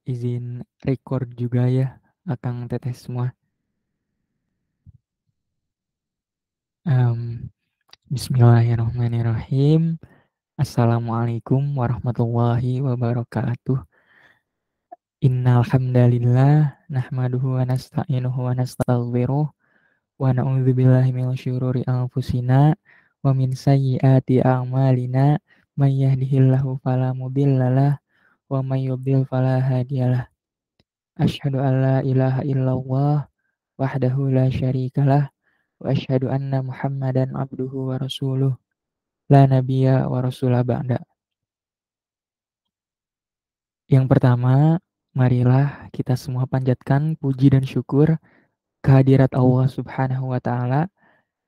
Izin record juga ya, Akang Teteh semua. Mmm, Bismillahirrahmanirrahim. Assalamualaikum warahmatullahi wabarakatuh. Innal hamdalillah nahmaduhu wa nasta'inuhu wa nastaghfiruh wa na'udzubillahi min syururi anfusina wa min sayyiati a'malina. May yahdihillahu fala mudhillalah wa may yudhlil fala hadiyalah. Asyhadu an la ilaha illallah wahdahu la syarikalah wa asyhadu anna Muhammadan abduhu wa rasuluh la nabiyya wa rasula ba'da. Yang pertama, marilah kita semua panjatkan puji dan syukur kehadirat Allah Subhanahu wa taala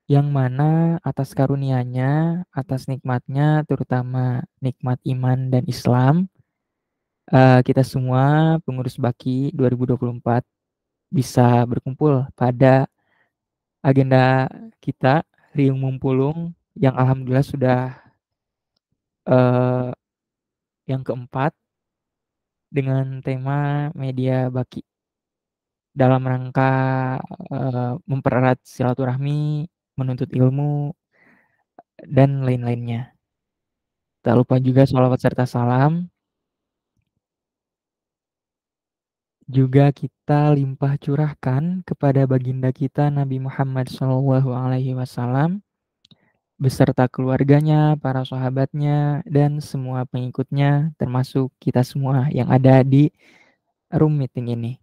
yang mana atas karunia-Nya, atas nikmatnya terutama nikmat iman dan Islam, kita semua pengurus Baki 2024 bisa berkumpul pada agenda kita Riung Mumpulung yang alhamdulillah sudah eh, yang keempat dengan tema media baki dalam rangka mempererat silaturahmi, menuntut ilmu, dan lain-lainnya. Tak lupa juga sholawat serta salam juga kita limpah curahkan kepada baginda kita Nabi Muhammad SAW beserta keluarganya, para sahabatnya, dan semua pengikutnya, termasuk kita semua yang ada di room meeting ini.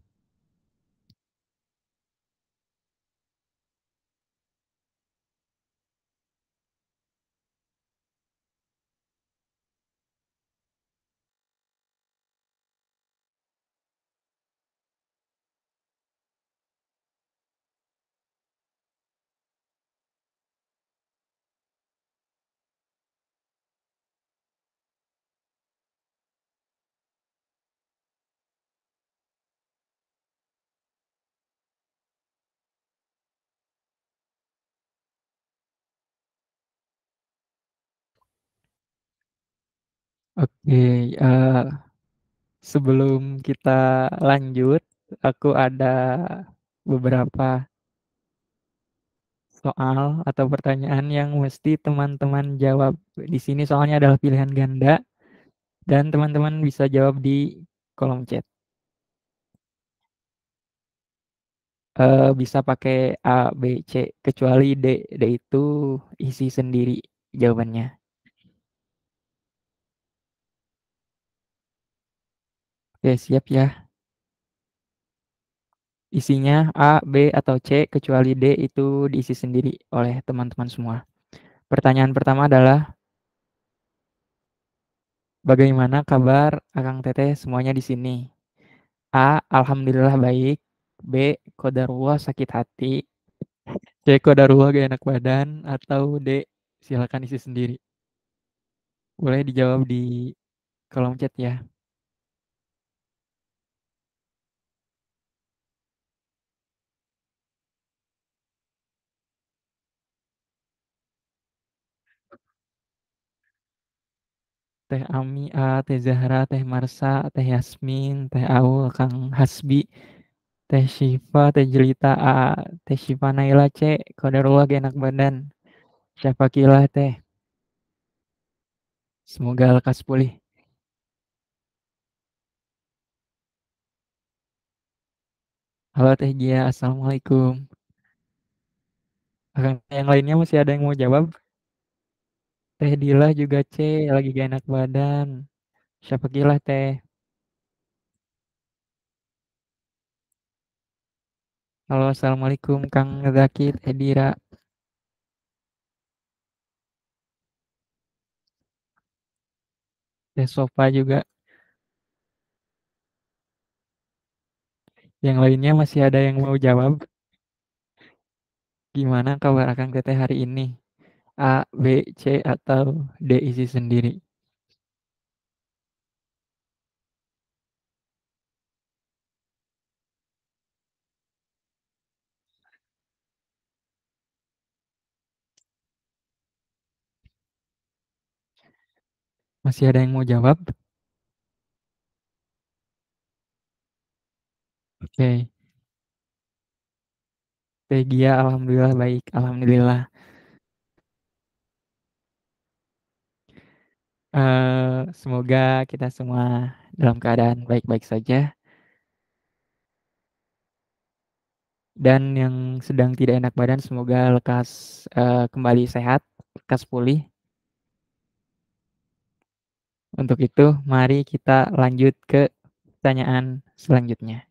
Oke, sebelum kita lanjut, aku ada beberapa soal atau pertanyaan yang mesti teman-teman jawab. Di sini soalnya adalah pilihan ganda dan teman-teman bisa jawab di kolom chat. Bisa pakai A, B, C, kecuali D. D itu isi sendiri jawabannya. Oke, siap ya. Isinya A, B, atau C, kecuali D itu diisi sendiri oleh teman-teman semua. Pertanyaan pertama adalah, bagaimana kabar Akang Teteh semuanya di sini? A. Alhamdulillah baik. B. Qadarullah sakit hati. C. Qadarullah gak enak badan. Atau D. Silakan isi sendiri. Boleh dijawab di kolom chat ya. Teh Ami A, Teh Zahra, Teh Marsa, Teh Yasmin, Teh Aul, Kang Hasbi, Teh Syifa, Teh Jelita A, Teh Syifa Naila C. Qadarullah gak enak badan. Syafakilah Teh. Semoga lekas pulih. Halo Teh Gia, Assalamualaikum. Akang yang lainnya masih ada yang mau jawab? Teh Dila juga C, lagi gak enak badan. Siapa gila Teh? Halo, Assalamualaikum Kang Zaki, Teh Dira, Teh Sofa juga. Yang lainnya masih ada yang mau jawab? Gimana kabar Akang Teteh hari ini? A, B, C, atau D isi sendiri? Masih ada yang mau jawab? Oke. Teh Gia, alhamdulillah baik, alhamdulillah. Semoga kita semua dalam keadaan baik-baik saja dan yang sedang tidak enak badan semoga lekas, kembali sehat, lekas pulih. Untuk itu mari kita lanjut ke pertanyaan selanjutnya.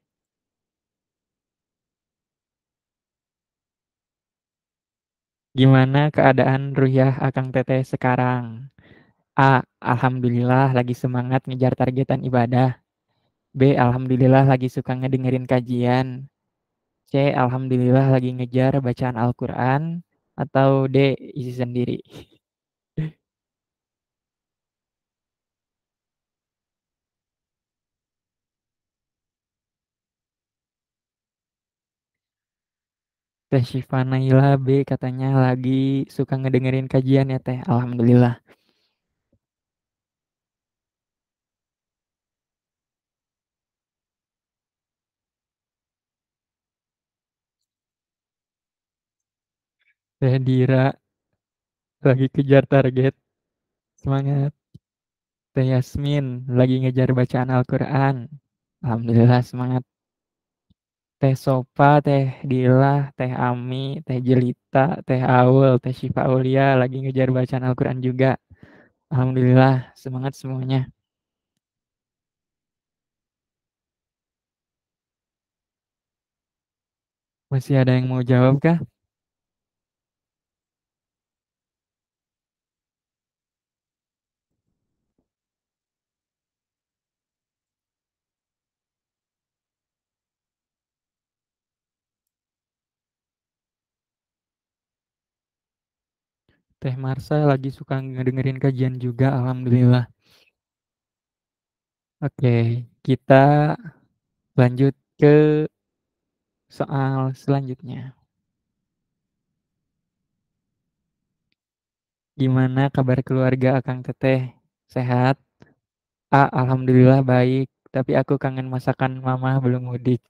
Gimana keadaan Ruhyah Akang Teteh sekarang? A. Alhamdulillah lagi semangat ngejar targetan ibadah. B. Alhamdulillah lagi suka ngedengerin kajian. C. Alhamdulillah lagi ngejar bacaan Al-Quran. Atau D. Isi sendiri. Teh Syifa Naila B katanya lagi suka ngedengerin kajian ya Teh. Alhamdulillah. Teh Dira lagi kejar target. Semangat. Teh Yasmin lagi ngejar bacaan Al-Quran. Alhamdulillah semangat. Teh Sopa, Teh Dila, Teh Ami, Teh Jelita, Teh Aul, Teh Syifa Aulia lagi ngejar bacaan Al-Quran juga. Alhamdulillah semangat semuanya. Masih ada yang mau jawab kah? Teh Marsa lagi suka ngedengerin kajian juga. Alhamdulillah. Oke, kita lanjut ke soal selanjutnya. Gimana kabar keluarga Akang Teteh? Sehat? A. Alhamdulillah baik. Tapi aku kangen masakan mama belum mudik.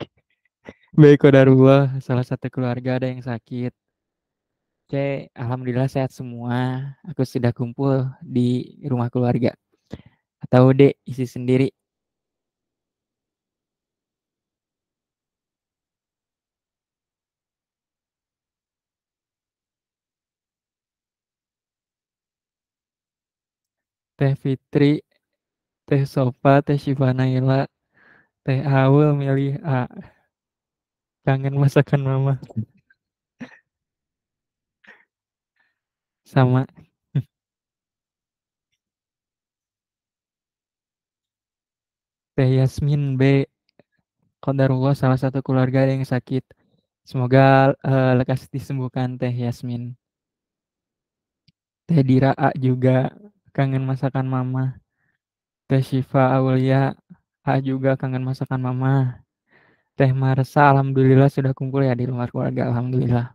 Baik, kodarullah, salah satu keluarga ada yang sakit. C. Alhamdulillah sehat semua. Aku sudah kumpul di rumah keluarga. Atau D. Isi sendiri. Teh Fitri, Teh Sofa, Teh Syifa Naila, Teh Awul milih A. Kangen masakan mama. Sama. Teh Yasmin B. Qadarullah salah satu keluarga ada yang sakit. Semoga lekas disembuhkan Teh Yasmin. Teh Dira A juga kangen masakan mama. Teh Syifa Aulia A juga kangen masakan mama. Teh Marsa alhamdulillah sudah kumpul ya di rumah keluarga. Alhamdulillah.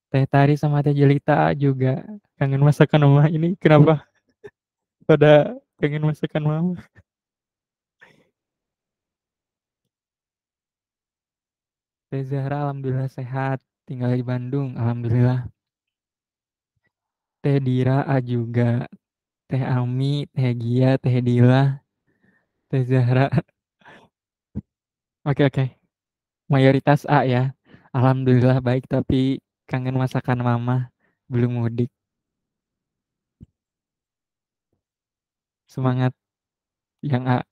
Teh Tari sama Teh Jelita A juga kangen masakan mama. Ini kenapa pada kangen masakan mama? Teh Zahra alhamdulillah sehat. Tinggal di Bandung. Alhamdulillah. Teh Dira A juga. Teh Ami, Teh Gia, Teh Dila, Teh Zahra. Oke, oke. Mayoritas A ya. Alhamdulillah baik tapi kangen masakan mama. Belum mudik. Semangat yang A.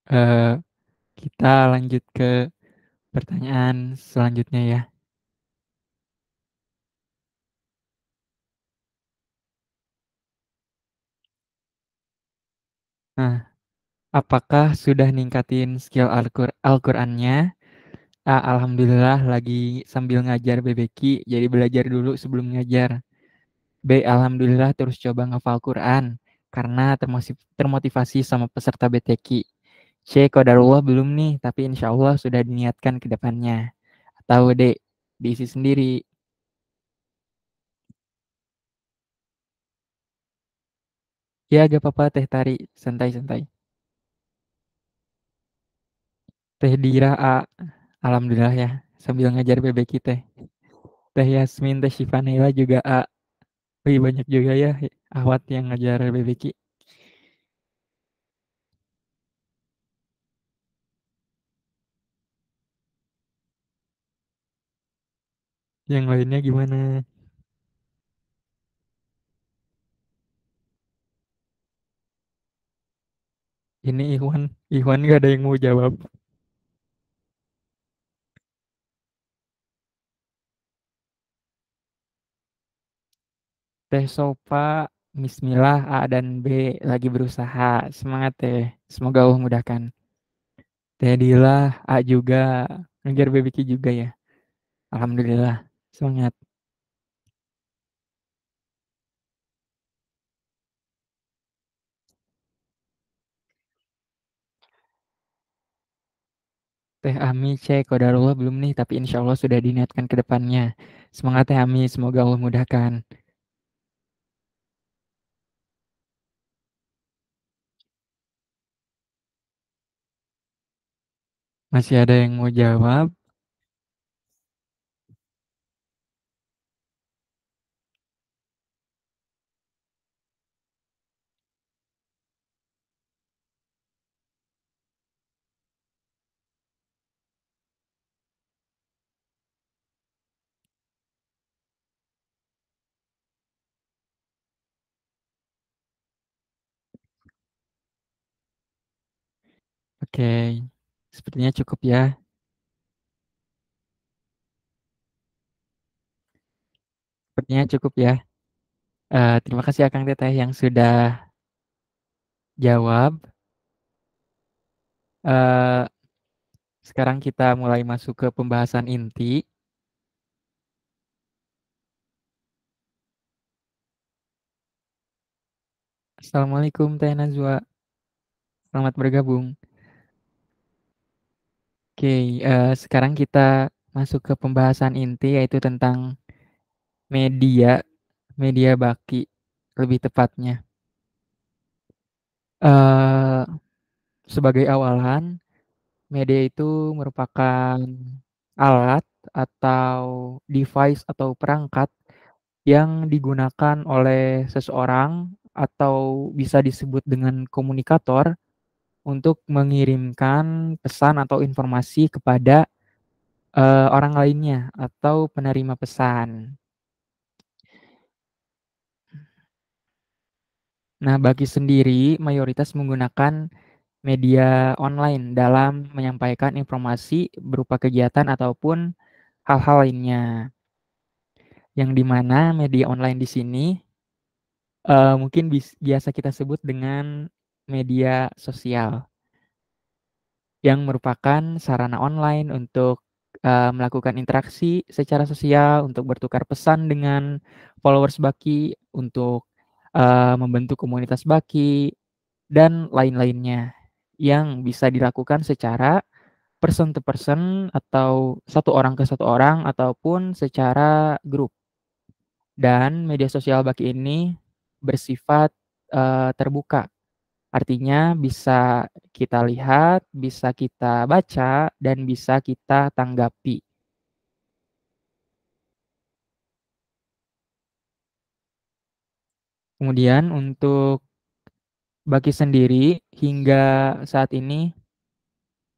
Eh, kita lanjut ke pertanyaan selanjutnya ya. Nah, apakah sudah ningkatin skill Al-Qur'annya? A. Alhamdulillah lagi sambil ngajar BBQ, jadi belajar dulu sebelum ngajar. B. Alhamdulillah terus coba ngafal Quran karena termotivasi sama peserta BTQ. C. Qadarullah belum nih, tapi insya Allah sudah diniatkan ke depannya. Atau D. Diisi sendiri. Ya, gak apa-apa Teh Tari, santai-santai. Teh Dira A. Alhamdulillah ya, sambil ngajar bebek kita. Teh Yasmin, Teh Syifa Naila juga A. Wih, banyak juga ya Ahwat yang ngajar bebek. Yang lainnya gimana? Ini Ikhwan gak ada yang mau jawab. Teh Sopa, Bismillah, A dan B lagi berusaha. Semangat Teh, semoga Allah mudahkan. Teh Dila, A juga, ngajar bebek juga ya. Alhamdulillah, semangat. Teh Ami cek kodarullah belum nih, tapi insya Allah sudah diniatkan ke depannya. Semangat Teh Ami, semoga Allah mudahkan. Masih ada yang mau jawab? Oke, sepertinya cukup ya. Sepertinya cukup ya. Terima kasih Akang Teteh yang sudah jawab. Eh, Sekarang kita mulai masuk ke pembahasan inti. Assalamualaikum Teh Najwa, selamat bergabung. Oke, sekarang kita masuk ke pembahasan inti yaitu tentang media, media baki lebih tepatnya. Eh, Sebagai awalan, media itu merupakan alat atau device atau perangkat yang digunakan oleh seseorang atau bisa disebut dengan komunikator untuk mengirimkan pesan atau informasi kepada orang lainnya atau penerima pesan. Nah, bagi sendiri mayoritas menggunakan media online dalam menyampaikan informasi berupa kegiatan ataupun hal-hal lainnya. Yang dimana media online di sini mungkin biasa kita sebut dengan media sosial yang merupakan sarana online untuk melakukan interaksi secara sosial, untuk bertukar pesan dengan followers Baki, untuk membentuk komunitas Baki, dan lain-lainnya yang bisa dilakukan secara person to person atau satu orang ke satu orang ataupun secara grup. Dan media sosial Baki ini bersifat terbuka. Artinya bisa kita lihat, bisa kita baca, dan bisa kita tanggapi. Kemudian untuk Baki sendiri hingga saat ini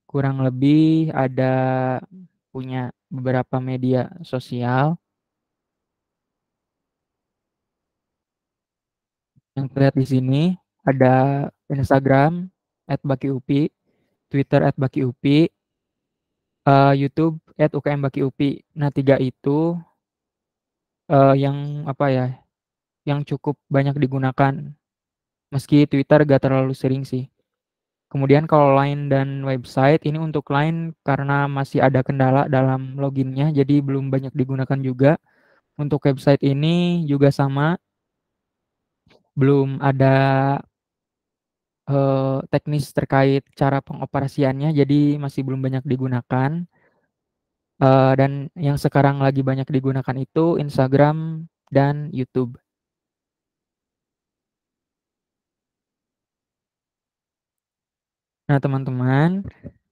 kurang lebih ada punya beberapa media sosial yang terlihat di sini. Ada Instagram @bakiupi, Twitter @bakiupi, YouTube @ukm_bakiupi. Nah, tiga itu yang apa ya, yang cukup banyak digunakan. Meski Twitter gak terlalu sering sih. Kemudian kalau Line dan website ini untuk Line karena masih ada kendala dalam loginnya jadi belum banyak digunakan juga. Untuk website ini juga sama. belum ada, teknis terkait cara pengoperasiannya, jadi masih belum banyak digunakan, dan yang sekarang lagi banyak digunakan itu Instagram dan YouTube. Nah, teman-teman,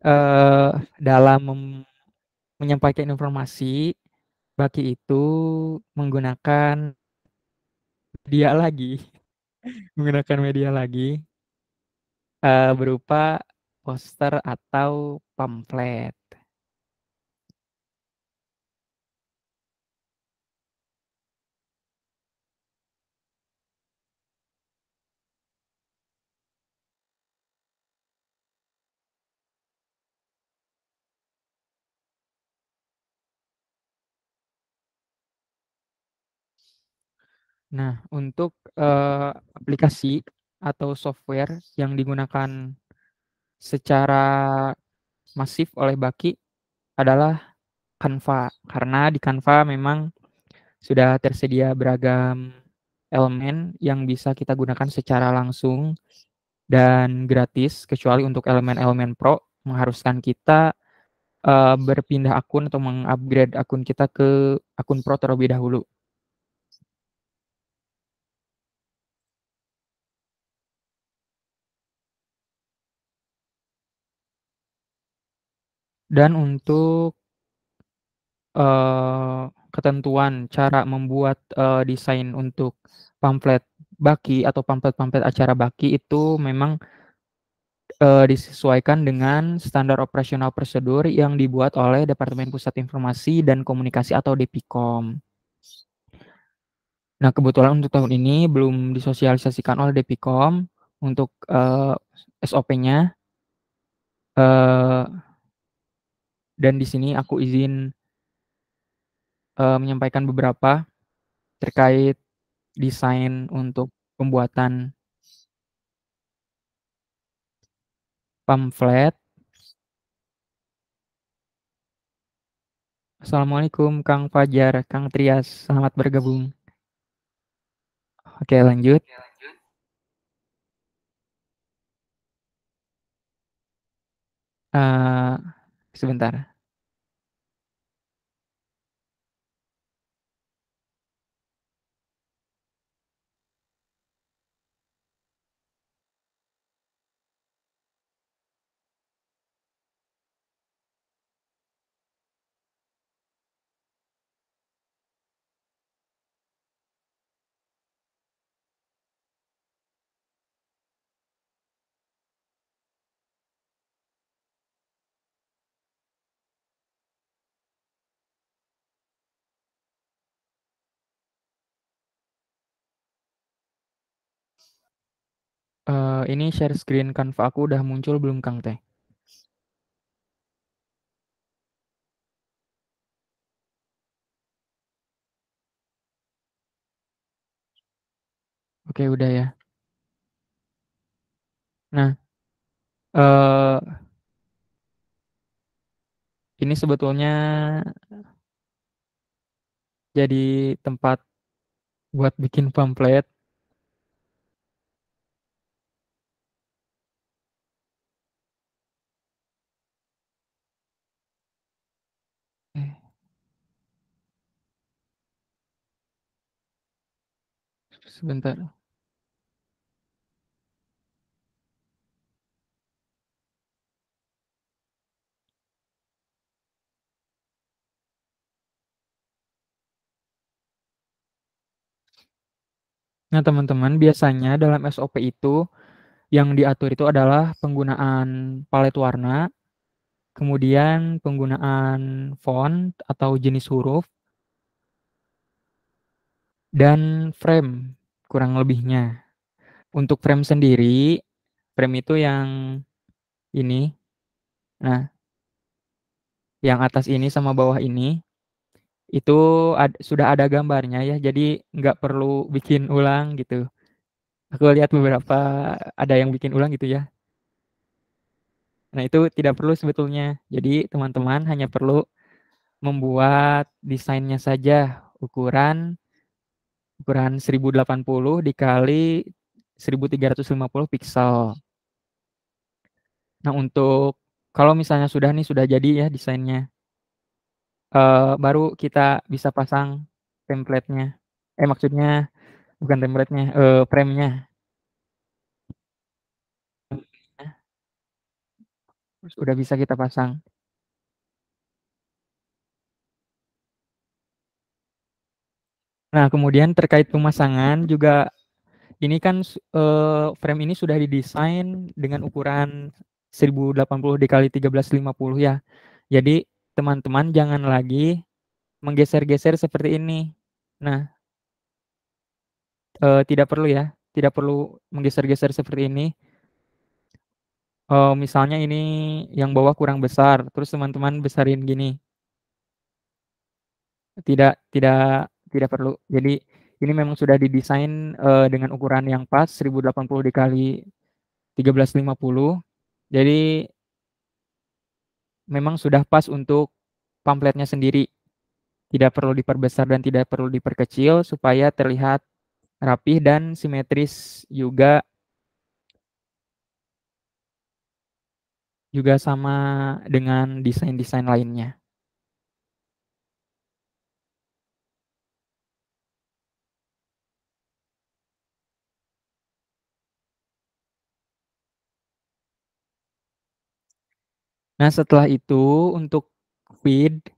eee, dalam menyampaikan informasi, Baki itu menggunakan media lagi menggunakan media lagi, berupa poster atau pamflet. Nah, untuk, aplikasi atau software yang digunakan secara masif oleh Baki adalah Canva. Karena di Canva memang sudah tersedia beragam elemen yang bisa kita gunakan secara langsung dan gratis, kecuali untuk elemen-elemen pro mengharuskan kita, berpindah akun atau meng-upgrade akun kita ke akun pro terlebih dahulu. Dan untuk, ketentuan cara membuat, desain untuk pamflet Baki atau pamflet-pamflet acara Baki itu memang, disesuaikan dengan standar operasional prosedur yang dibuat oleh Departemen Pusat Informasi dan Komunikasi atau Depkom. Nah, kebetulan untuk tahun ini belum disosialisasikan oleh Depkom untuk, SOP-nya, eee, dan di sini aku izin, menyampaikan beberapa terkait desain untuk pembuatan pamflet. Assalamualaikum Kang Fajar, Kang Trias, selamat bergabung. Oke, lanjut. Eee, Sebentar. Ini share screen Canva aku udah muncul belum Kang Teh? Oke, udah ya. Nah, eee, ini sebetulnya jadi tempat buat bikin pamflet. Eh, Sebentar. Nah, teman-teman, biasanya dalam SOP itu yang diatur itu adalah penggunaan palet warna, kemudian penggunaan font atau jenis huruf, dan frame kurang lebihnya. Untuk frame sendiri, frame itu yang ini, nah yang atas ini sama bawah ini, itu sudah ada gambarnya ya, jadi nggak perlu bikin ulang gitu. Aku lihat beberapa ada yang bikin ulang gitu ya. Nah, itu tidak perlu sebetulnya. Jadi teman-teman hanya perlu membuat desainnya saja, ukuran, ukuran 1080 dikali 1350 piksel. Nah, untuk kalau misalnya sudah nih, sudah jadi ya desainnya, baru kita bisa pasang template-nya. Maksudnya bukan template-nya, frame-nya. Terus udah bisa kita pasang. Nah, kemudian terkait pemasangan juga, ini kan frame ini sudah didesain dengan ukuran 1080 dikali 1350 ya. Jadi teman-teman jangan lagi menggeser-geser seperti ini. Nah, tidak perlu ya, tidak perlu menggeser-geser seperti ini. Misalnya ini yang bawah kurang besar, terus teman-teman besarin gini. Tidak perlu. Jadi ini memang sudah didesain dengan ukuran yang pas 1080 dikali 1350. Jadi memang sudah pas untuk pamfletnya sendiri. Tidak perlu diperbesar dan tidak perlu diperkecil supaya terlihat rapih dan simetris juga, sama dengan desain-desain lainnya. Nah, setelah itu untuk feed,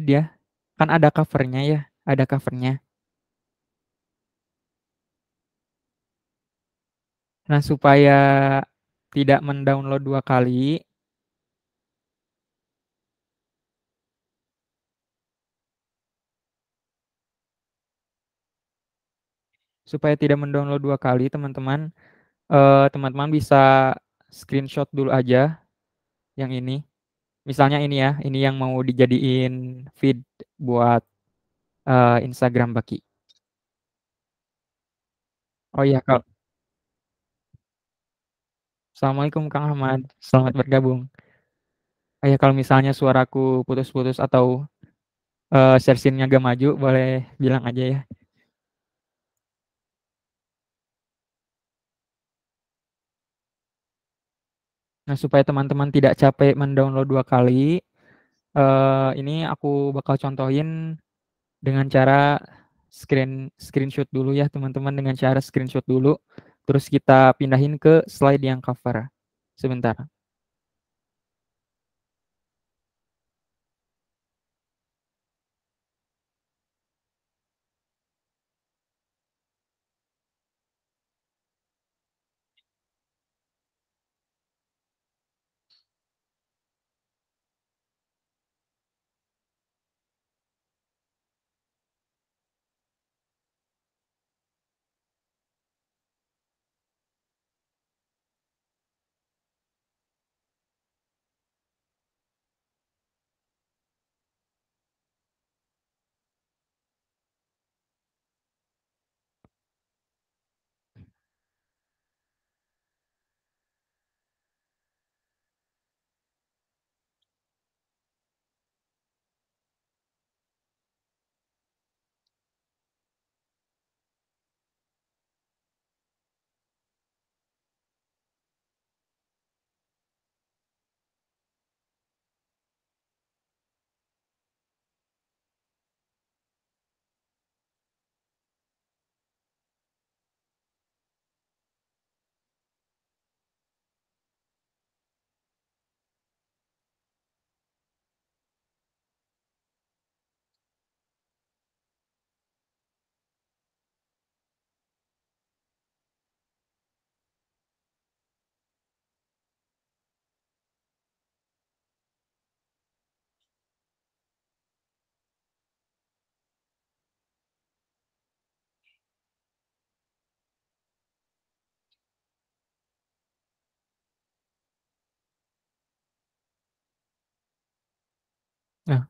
ya, kan ada covernya ya, ada covernya. Nah, supaya tidak mendownload 2 kali, teman-teman, teman-teman bisa screenshot dulu aja yang ini. Misalnya ini ya, ini yang mau dijadiin feed buat Instagram Baki. Oh iya, Assalamualaikum Kang Ahmad, selamat bergabung. Oh iya, kalau misalnya suaraku putus-putus atau share scene-nya gak maju, boleh bilang aja ya. Nah, supaya teman-teman tidak capek mendownload 2 kali, ini aku bakal contohin dengan cara screenshot dulu ya teman-teman, dengan cara screenshot dulu, terus kita pindahin ke slide yang cover. Sebentar. Nah,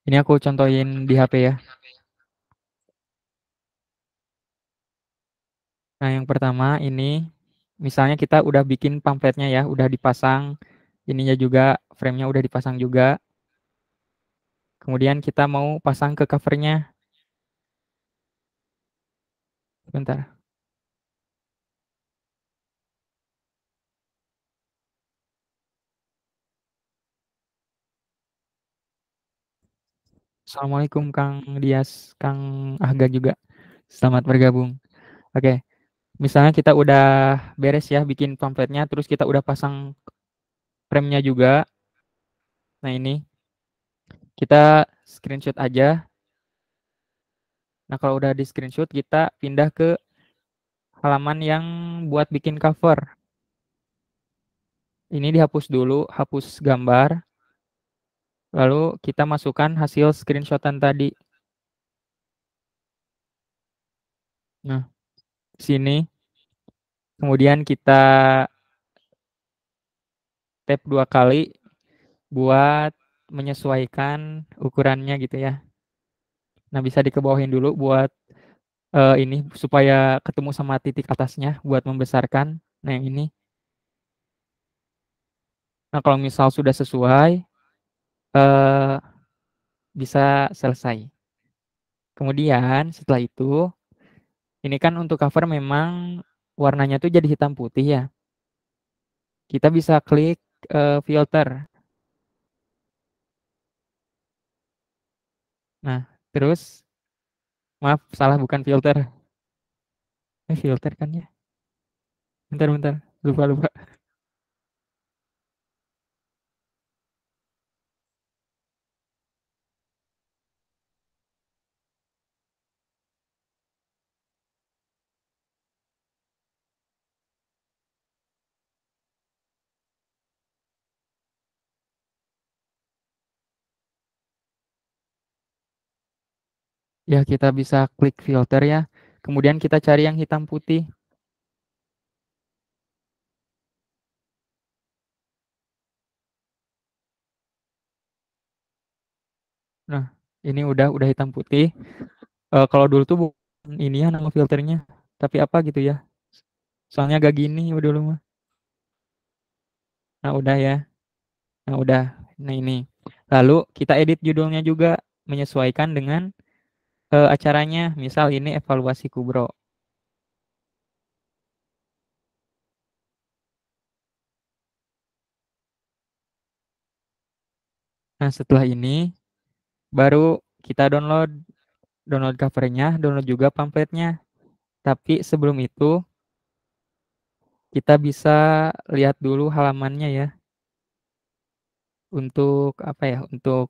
ini aku contohin di HP ya. Nah, yang pertama ini, misalnya kita udah bikin pamfletnya ya, udah dipasang, ininya juga, frame-nya udah dipasang juga. Kemudian kita mau pasang ke covernya. Bentar. Assalamualaikum Kang Dias, Kang Ahga juga. Selamat bergabung. Oke, misalnya kita udah beres ya bikin pamfletnya, terus kita udah pasang frame-nya juga. Nah ini, kita screenshot aja. Nah kalau udah di screenshot, kita pindah ke halaman yang buat bikin cover. Ini dihapus dulu, hapus gambar. Lalu kita masukkan hasil screenshotan tadi. Nah, sini. Kemudian kita tap 2 kali buat menyesuaikan ukurannya gitu ya. Nah, bisa dikebawahin dulu buat ini supaya ketemu sama titik atasnya buat membesarkan. Nah, yang ini. Nah, kalau misal sudah sesuai, eh, bisa selesai. Kemudian setelah itu, ini kan untuk cover memang warnanya tuh jadi hitam putih ya. Kita bisa klik filter. Nah, terus maaf salah bukan filter. Filter kan ya. Bentar bentar. Lupa lupa. Ya, kita bisa klik filter ya. Kemudian kita cari yang hitam putih. Nah, ini udah hitam putih. Kalau dulu tuh bukan ini ya nama filternya, tapi apa gitu ya. Soalnya agak gini dulu mah. Nah, udah ya. Nah, udah. Nah, ini. Lalu kita edit judulnya juga menyesuaikan dengan acaranya. Misal ini evaluasi Kubro. Nah, setelah ini baru kita download covernya, download juga pamfletnya. Tapi sebelum itu kita bisa lihat dulu halamannya ya. Untuk apa ya? Untuk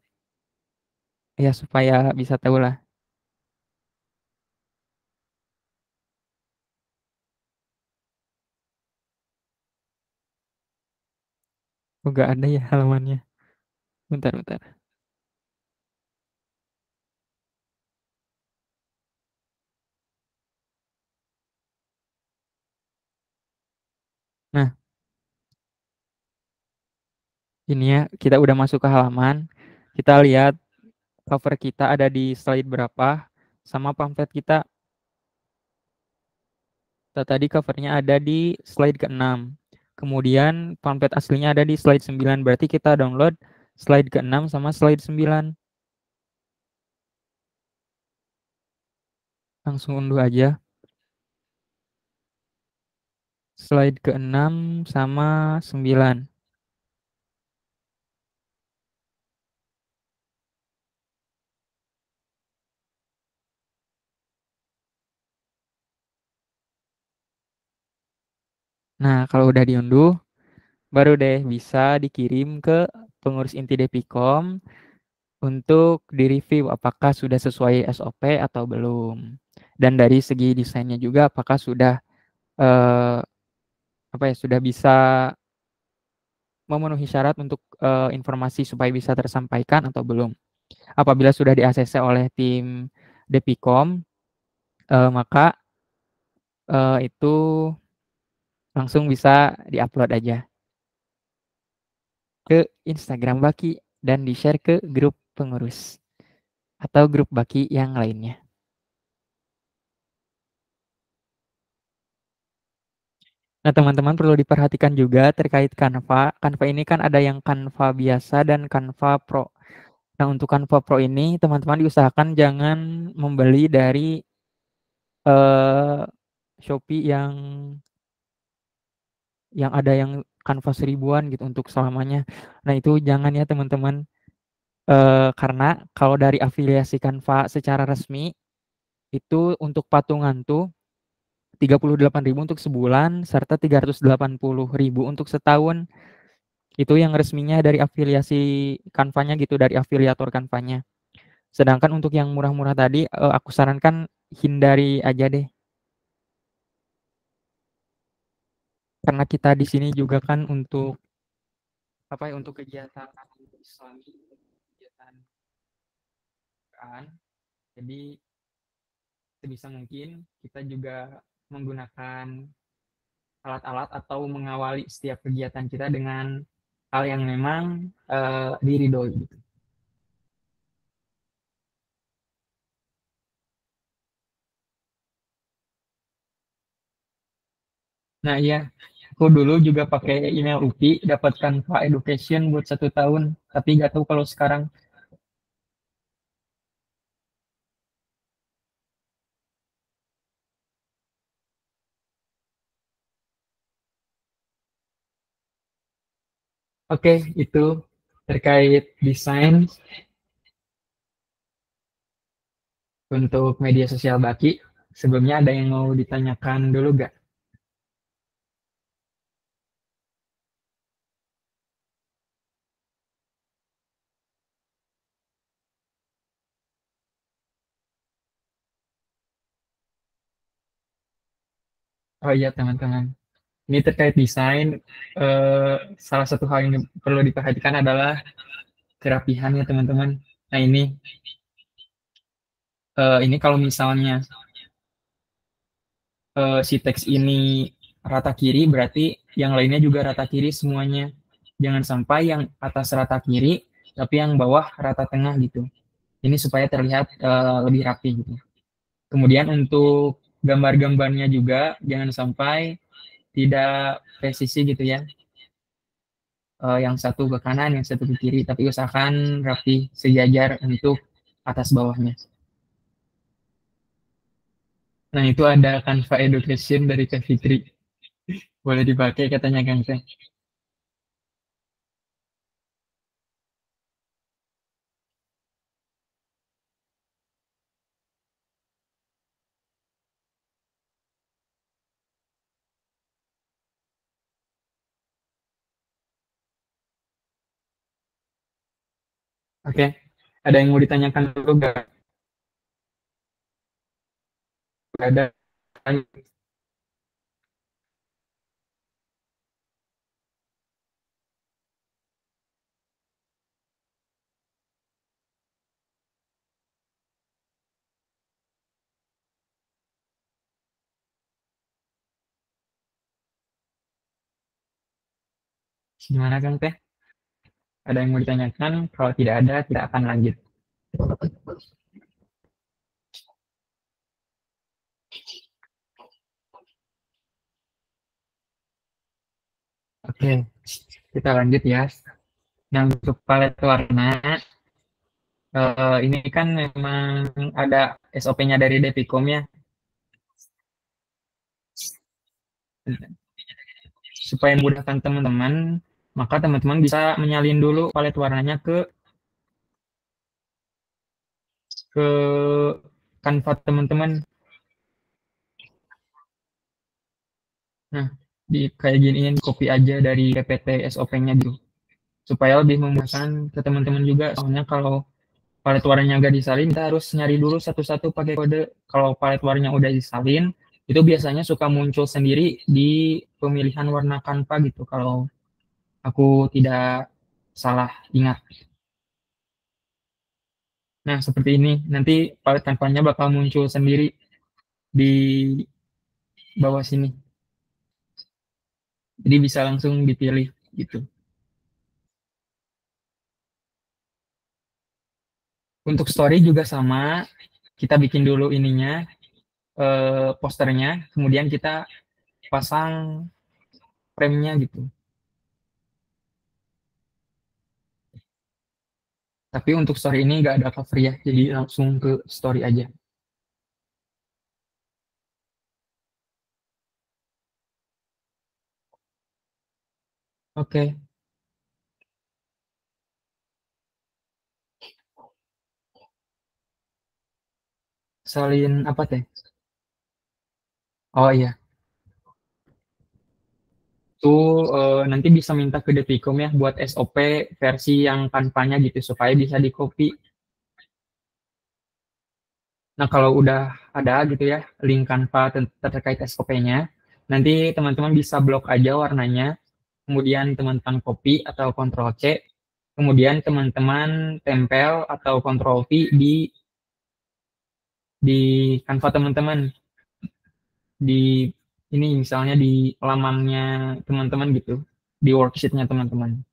ya supaya bisa tahu lah. Oh, nggak ada ya halamannya. Bentar, bentar. Nah, ini ya kita udah masuk ke halaman. Kita lihat cover kita ada di slide berapa sama pamflet kita. Tadi covernya ada di slide ke-6. Kemudian pamflet aslinya ada di slide 9. Berarti kita download slide ke-6 sama slide 9. Langsung unduh aja. Slide ke-6 sama 9. Nah, kalau udah diunduh, baru deh bisa dikirim ke pengurus inti Depikom untuk direview apakah sudah sesuai SOP atau belum. Dan dari segi desainnya juga apakah sudah eh, apa ya sudah bisa memenuhi syarat untuk informasi supaya bisa tersampaikan atau belum. Apabila sudah di-ACC oleh tim Depikom, maka itu langsung bisa diupload aja ke Instagram Baki dan di-share ke grup pengurus atau grup Baki yang lainnya. Nah, teman-teman perlu diperhatikan juga terkait Canva. Canva ini kan ada yang Canva biasa dan Canva Pro. Nah, untuk Canva Pro ini teman-teman diusahakan jangan membeli dari eh Shopee yang ada yang kanvas ribuan gitu untuk selamanya. Nah, itu jangan ya teman-teman. Karena kalau dari afiliasi Canva secara resmi itu untuk patungan tuh 38.000 untuk sebulan serta 380.000 untuk setahun. Itu yang resminya dari afiliasi Canva-nya gitu, dari afiliator Canva-nya. Sedangkan untuk yang murah-murah tadi, aku sarankan hindari aja deh. Karena kita di sini juga kan untuk apa ya, untuk kegiatan Islami, kegiatan Quran. Jadi sebisa mungkin kita juga menggunakan alat-alat atau mengawali setiap kegiatan kita dengan hal yang memang diridhoi gitu. Nah iya, aku dulu juga pakai email UPI, dapatkan Canva Education buat 1 tahun, tapi nggak tahu kalau sekarang. Oke, itu terkait desain untuk media sosial Baki. Sebelumnya ada yang mau ditanyakan dulu nggak? Oh iya teman-teman, ini terkait desain, eh, salah satu hal yang perlu diperhatikan adalah kerapihan ya teman-teman. Nah ini kalau misalnya si teks ini rata kiri, berarti yang lainnya juga rata kiri semuanya. Jangan sampai yang atas rata kiri, tapi yang bawah rata tengah gitu. Ini supaya terlihat lebih rapi gitu. Kemudian untuk gambar-gambarnya juga jangan sampai tidak presisi gitu ya. Yang satu ke kanan, yang satu ke kiri, tapi usahakan rapi sejajar untuk atas bawahnya. Nah, itu ada Canva Education dari Kak Fitri. Boleh dipakai katanya Kang Teh. Oke, ada yang mau ditanyakan dulu nggak? Nggak ada. Gimana Kang Teh? Ada yang mau ditanyakan? Kalau tidak ada, kita akan lanjut. Oke, kita lanjut ya. Yang untuk palet warna, ini kan memang ada SOP-nya dari Devicom ya. Supaya memudahkan teman-teman, maka teman-teman bisa menyalin dulu palet warnanya ke kanva teman-teman. Nah, kayak giniin copy aja dari PPT SOP-nya gitu. Supaya lebih memudahkan ke teman-teman juga. Soalnya kalau palet warnanya nggak disalin, kita harus nyari dulu satu-satu pakai kode. Kalau palet warnanya udah disalin, itu biasanya suka muncul sendiri di pemilihan warna kanva gitu. Kalau aku tidak salah ingat. Nah, seperti ini. Nanti palet kanvanya bakal muncul sendiri di bawah sini. Jadi bisa langsung dipilih gitu. Untuk story juga sama, kita bikin dulu ininya, posternya, kemudian kita pasang frame-nya gitu. Tapi untuk story ini nggak ada cover ya, jadi langsung ke story aja. Oke, salin apa teh? Oh iya, tuh nanti bisa minta ke Deticom ya buat SOP versi yang kanvanya gitu supaya bisa di copy. Nah, kalau udah ada gitu ya link Canva terkait SOP-nya, nanti teman-teman bisa blok aja warnanya, kemudian teman-teman copy atau Ctrl C, kemudian teman-teman tempel atau Ctrl V di Canva teman-teman, di ini misalnya di halamannya teman-teman gitu, di worksheet-nya teman-teman.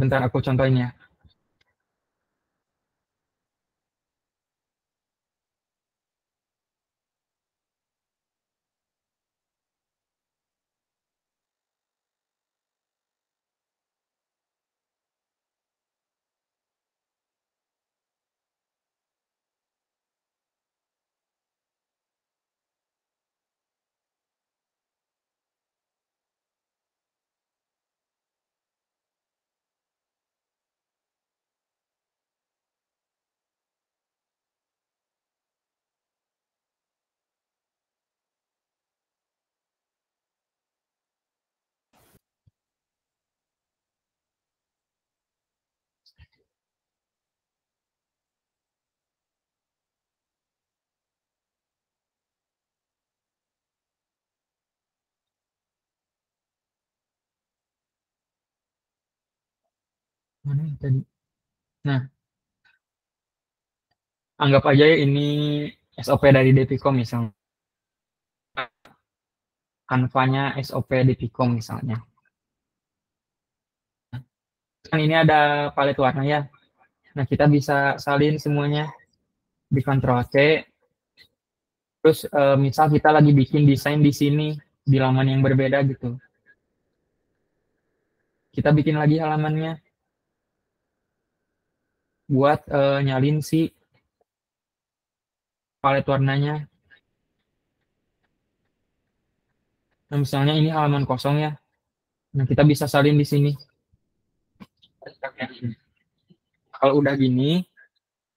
Bentar aku contohin ya. Mana yang tadi? Nah, anggap aja ya ini SOP dari Depicom misalnya, kanvanya SOP Depicom misalnya. Kan ini ada palet warna ya. Nah, kita bisa salin semuanya di Ctrl C. Terus misal kita lagi bikin desain di sini di halaman yang berbeda gitu. Kita bikin lagi halamannya buat nyalin si palet warnanya. Nah, misalnya ini halaman kosong ya. Nah, kita bisa salin di sini. Kalau udah gini,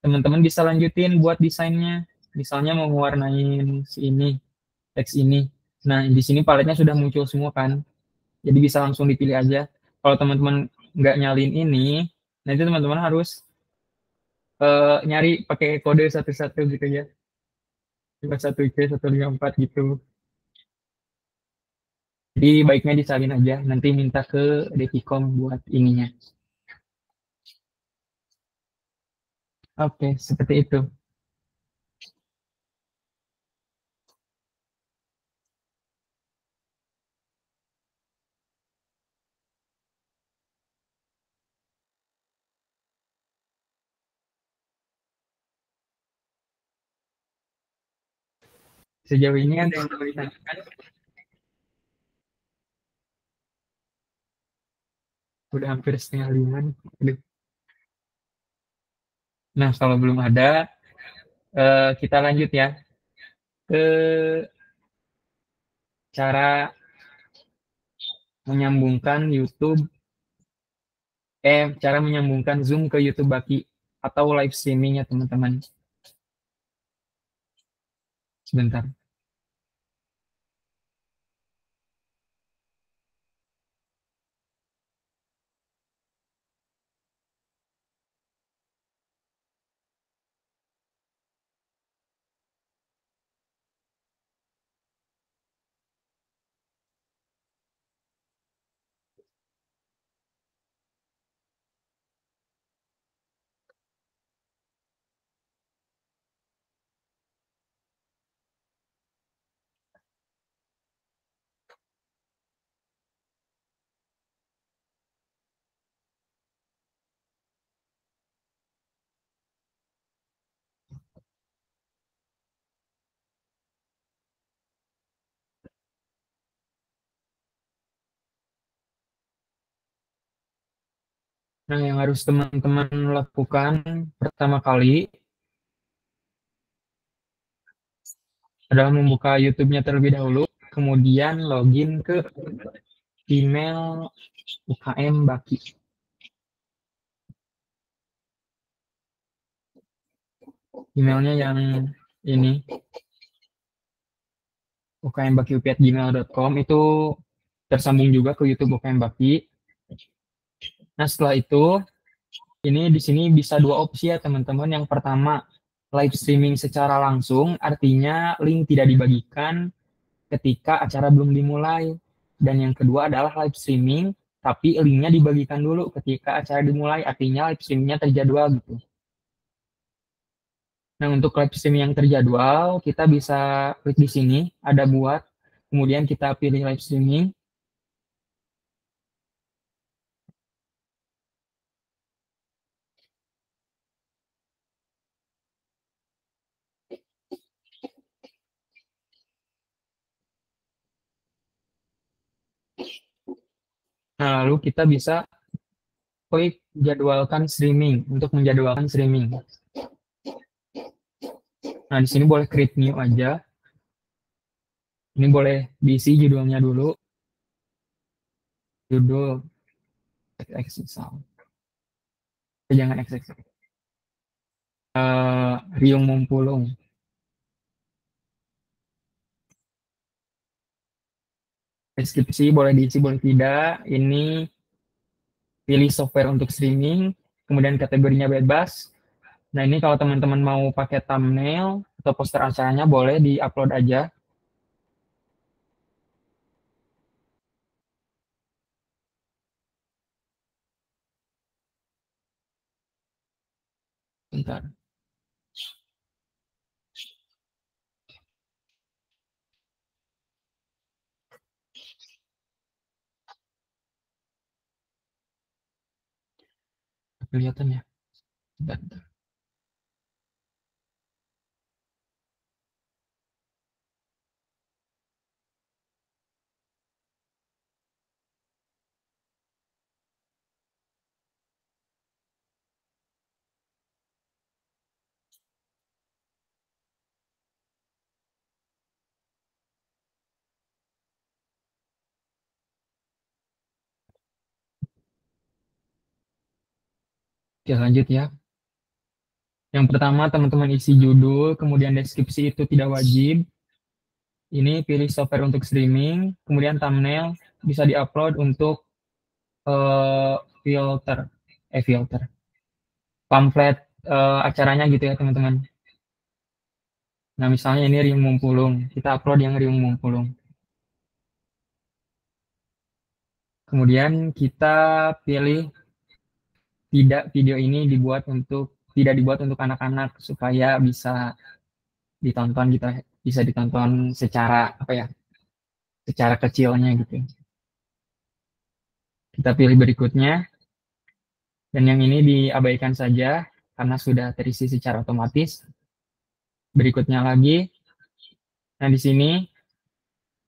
teman-teman bisa lanjutin buat desainnya. Misalnya mau warnain si ini, teks ini. Nah, di sini paletnya sudah muncul semua kan. Jadi bisa langsung dipilih aja. Kalau teman-teman nggak nyalin ini, nanti teman-teman harus nyari pakai kode satu-satu gitu ya. 51C154 gitu. Jadi baiknya disalin aja. Nanti minta ke Deticom buat ininya. Oke, seperti itu. Sejauh ini ada yang mau ditanyakan? Udah hampir setengah lima nih. Aduh. Nah, kalau belum ada, kita lanjut ya ke cara menyambungkan YouTube, cara menyambungkan Zoom ke YouTube Baki atau live streaming ya teman-teman. Sebentar. Nah, yang harus teman-teman lakukan pertama kali adalah membuka YouTube-nya terlebih dahulu, kemudian login ke email UKM Baki. Emailnya yang ini, ukmbaki@gmail.com, itu tersambung juga ke YouTube UKM Baki. Nah, setelah itu, ini di sini bisa dua opsi ya teman-teman. Yang pertama, live streaming secara langsung, artinya link tidak dibagikan ketika acara belum dimulai. Dan yang kedua adalah live streaming, tapi linknya dibagikan dulu ketika acara dimulai, artinya live streamingnya terjadwal gitu. Nah, untuk live streaming yang terjadwal, kita bisa klik di sini, ada buat, kemudian kita pilih live streaming. Nah, lalu kita bisa klik jadwalkan streaming untuk menjadwalkan streaming. Nah, di sini boleh create new aja. Ini boleh diisi judulnya dulu. Judul XX sound. Jangan XX. Riung Mumpulung. Deskripsi boleh diisi, boleh tidak. Ini pilih software untuk streaming. Kemudian kategorinya bebas. Nah, ini kalau teman-teman mau pakai thumbnail atau poster acaranya boleh di-upload aja. Bentar. Kelihatan ya? Bentar. Oke, lanjut ya. Yang pertama, teman-teman isi judul, kemudian deskripsi itu tidak wajib. Ini pilih software untuk streaming, kemudian thumbnail bisa diupload untuk filter, filter, pamflet acaranya gitu ya teman-teman. Nah, misalnya ini Riung Mumpulung, kita upload yang Riung Mumpulung. Kemudian kita pilih video ini tidak dibuat untuk anak-anak supaya bisa ditonton, kita bisa ditonton secara apa ya, secara kecilnya gitu. Kita pilih berikutnya, dan yang ini diabaikan saja karena sudah terisi secara otomatis. Berikutnya lagi, nah di sini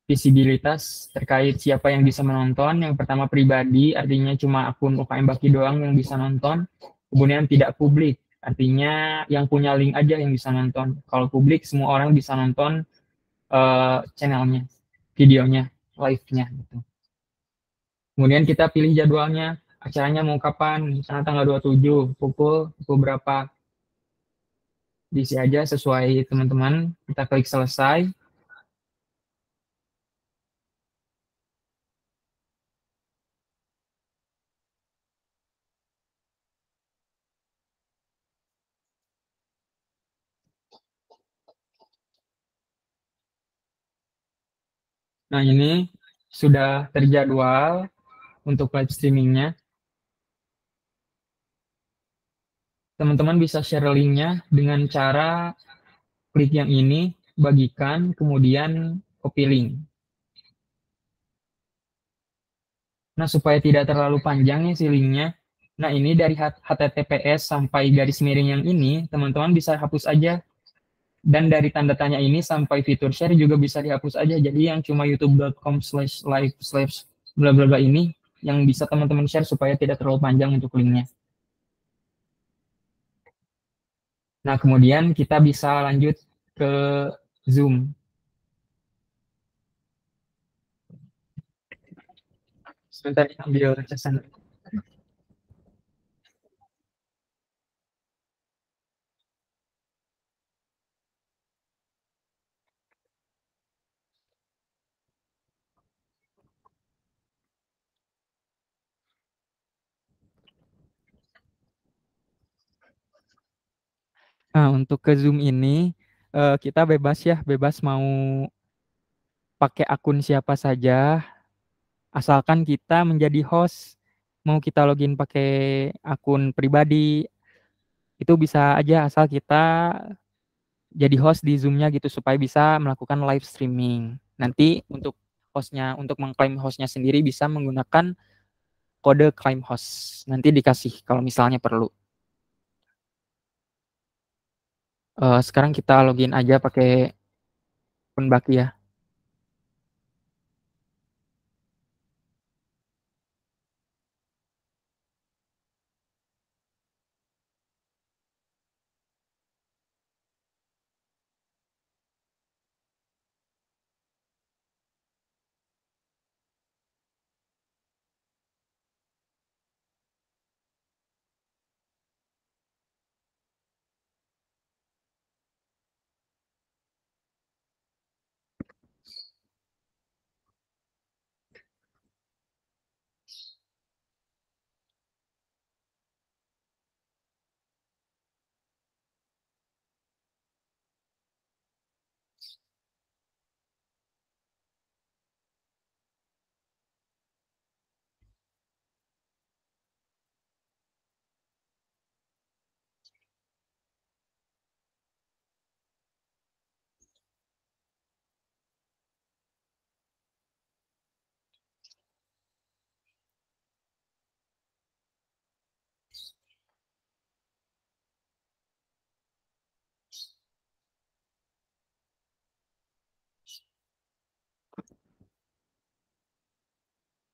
visibilitas terkait siapa yang bisa menonton. Yang pertama pribadi, artinya cuma akun UKM Baki doang yang bisa nonton. Kemudian tidak publik, artinya yang punya link aja yang bisa nonton. Kalau publik, semua orang bisa nonton channelnya, videonya, live-nya. Gitu. Kemudian kita pilih jadwalnya, acaranya mau kapan, misalnya tanggal 27, pukul berapa. Diisi aja sesuai teman-teman, kita klik selesai. Nah, ini sudah terjadwal untuk live streamingnya. Teman-teman bisa share linknya dengan cara klik yang ini, bagikan, kemudian copy link. Nah, supaya tidak terlalu panjang nih si linknya, nah ini dari HTTPS sampai garis miring yang ini, teman-teman bisa hapus aja. Dan dari tanda tanya ini sampai fitur share juga bisa dihapus aja. Jadi yang cuma youtube.com/live/bla bla bla ini yang bisa teman-teman share supaya tidak terlalu panjang untuk linknya. Nah, kemudian kita bisa lanjut ke Zoom. Sebentar ambil casan. Nah, untuk ke Zoom ini kita bebas ya, bebas mau pakai akun siapa saja, asalkan kita menjadi host. Mau kita login pakai akun pribadi, itu bisa aja asal kita jadi host di Zoom-nya gitu supaya bisa melakukan live streaming. Nanti untuk hostnya, untuk mengklaim hostnya sendiri bisa menggunakan kode claim host. Nanti dikasih kalau misalnya perlu. Sekarang kita login aja pakai akun Baki ya.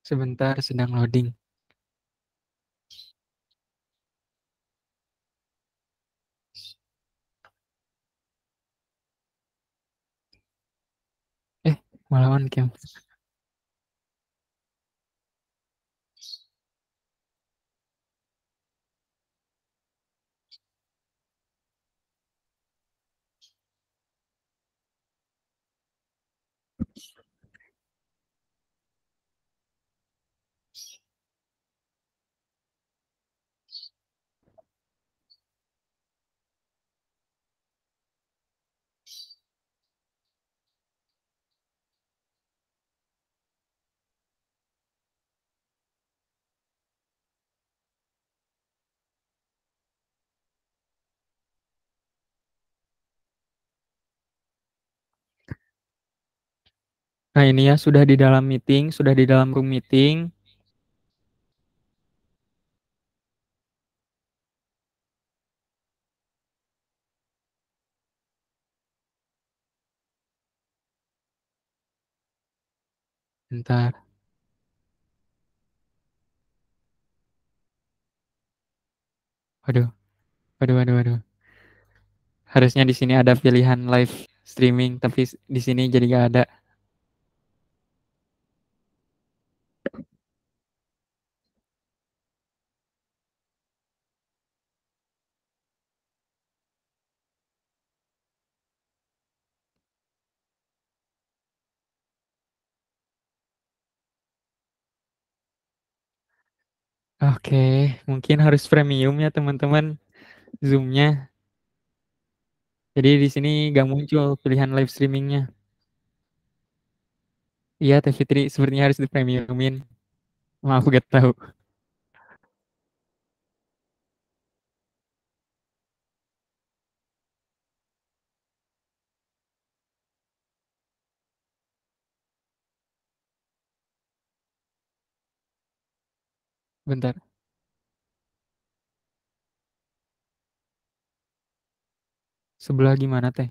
Sebentar sedang loading. Malah on cam. Nah ini ya sudah di dalam meeting, sudah di dalam room meeting. Bentar. Waduh, waduh, waduh, waduh. Harusnya di sini ada pilihan live streaming, tapi di sini jadi gak ada. Oke, mungkin harus premium ya teman-teman Zoom-nya. Jadi di sini gak muncul pilihan live streamingnya. Iya, Teh Fitri sepertinya harus di premiumin. Maaf gak tahu. Bentar. Sebelah gimana Teh?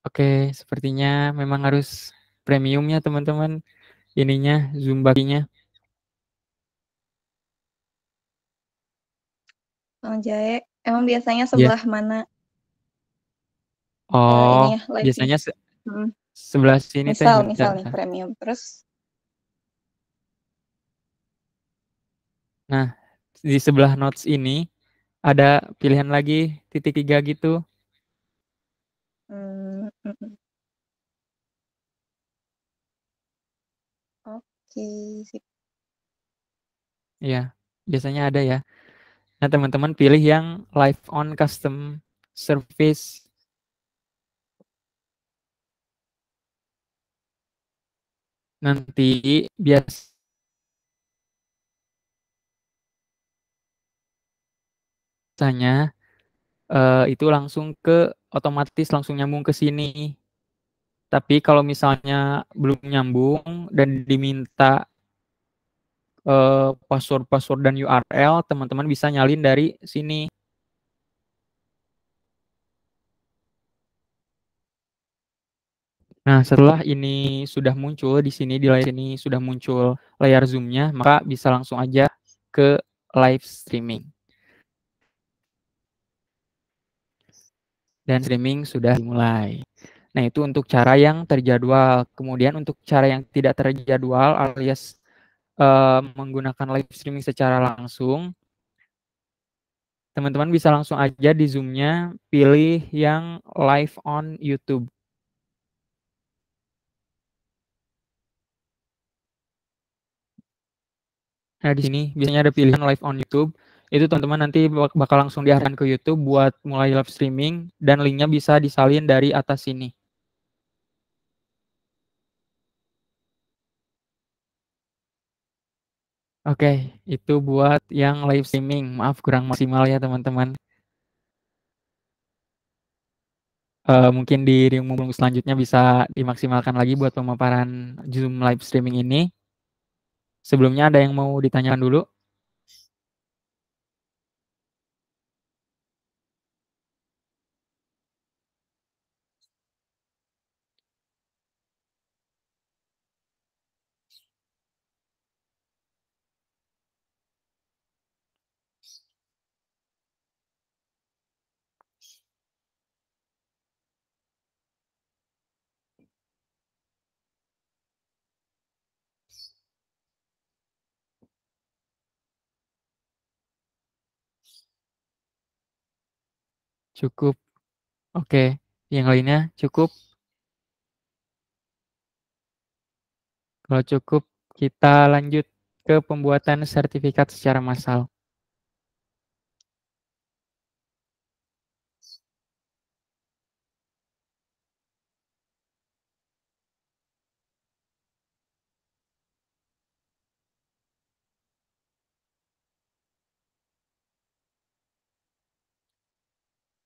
Oke, sepertinya memang harus premium ya teman-teman, ininya, Zoom baginya. Bang Jae, emang biasanya Iya. sebelah mana ini Oh, ya live-nya? biasanya Mhm. sebelah sini Teh, Misal bentar, misal nih bentar. premium, terus Nah, di sebelah notes ini ada pilihan lagi titik 3 gitu. mhm, oke sip. Iya, biasanya ada ya. Nah, teman-teman pilih yang live on custom service. Nanti biasanya itu langsung otomatis langsung nyambung ke sini. Tapi kalau misalnya belum nyambung dan diminta password-password dan URL, teman-teman bisa nyalin dari sini. Nah, setelah ini sudah muncul di sini, di layar ini sudah muncul layar Zoom-nya, maka bisa langsung aja ke live streaming. Dan streaming sudah dimulai. Nah, itu untuk cara yang terjadwal. Kemudian untuk cara yang tidak terjadwal alias menggunakan live streaming secara langsung, teman-teman bisa langsung aja di Zoom-nya pilih yang live on YouTube. Nah, di sini biasanya ada pilihan live on YouTube. Itu teman-teman nanti bakal langsung diarahkan ke YouTube buat mulai live streaming dan linknya bisa disalin dari atas sini. Oke, itu buat yang live streaming. Maaf kurang maksimal ya teman-teman. Mungkin di remote selanjutnya bisa dimaksimalkan lagi buat pemaparan Zoom live streaming ini. Sebelumnya ada yang mau ditanyakan dulu? Cukup. Oke, yang lainnya cukup. Kalau cukup, kita lanjut ke pembuatan sertifikat secara massal.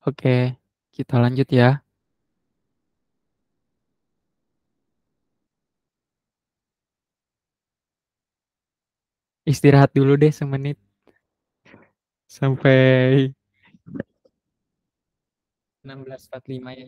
Oke, kita lanjut ya. Istirahat dulu deh semenit sampai 16.45 ya.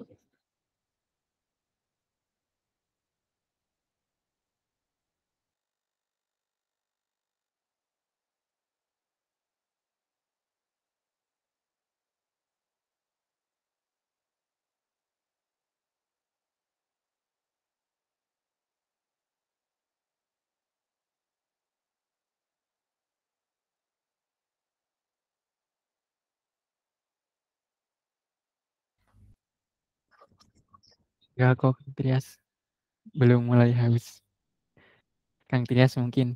Enggak kok, Kang Trias. Belum mulai habis. Kang Trias mungkin.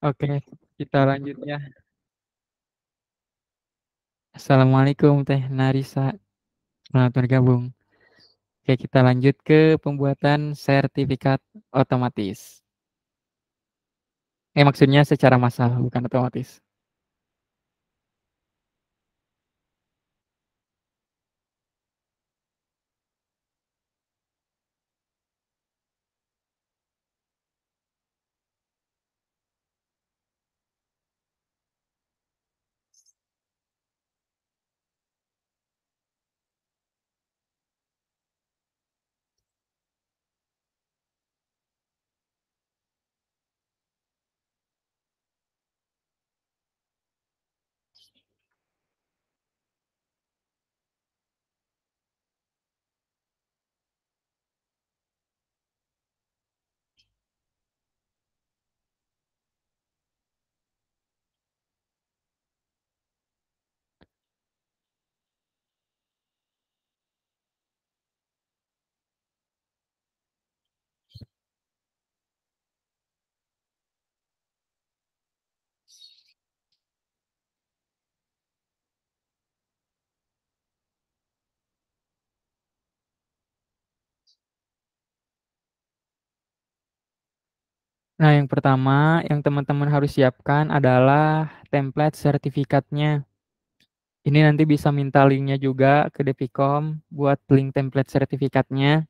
Oke, kita lanjut ya. Assalamualaikum Teh Narisa. Selamat bergabung. Oke, kita lanjut ke pembuatan sertifikat otomatis. Maksudnya secara massal, bukan otomatis. Nah, yang pertama yang teman-teman harus siapkan adalah template sertifikatnya. Ini nanti bisa minta linknya juga ke Devicom buat link template sertifikatnya.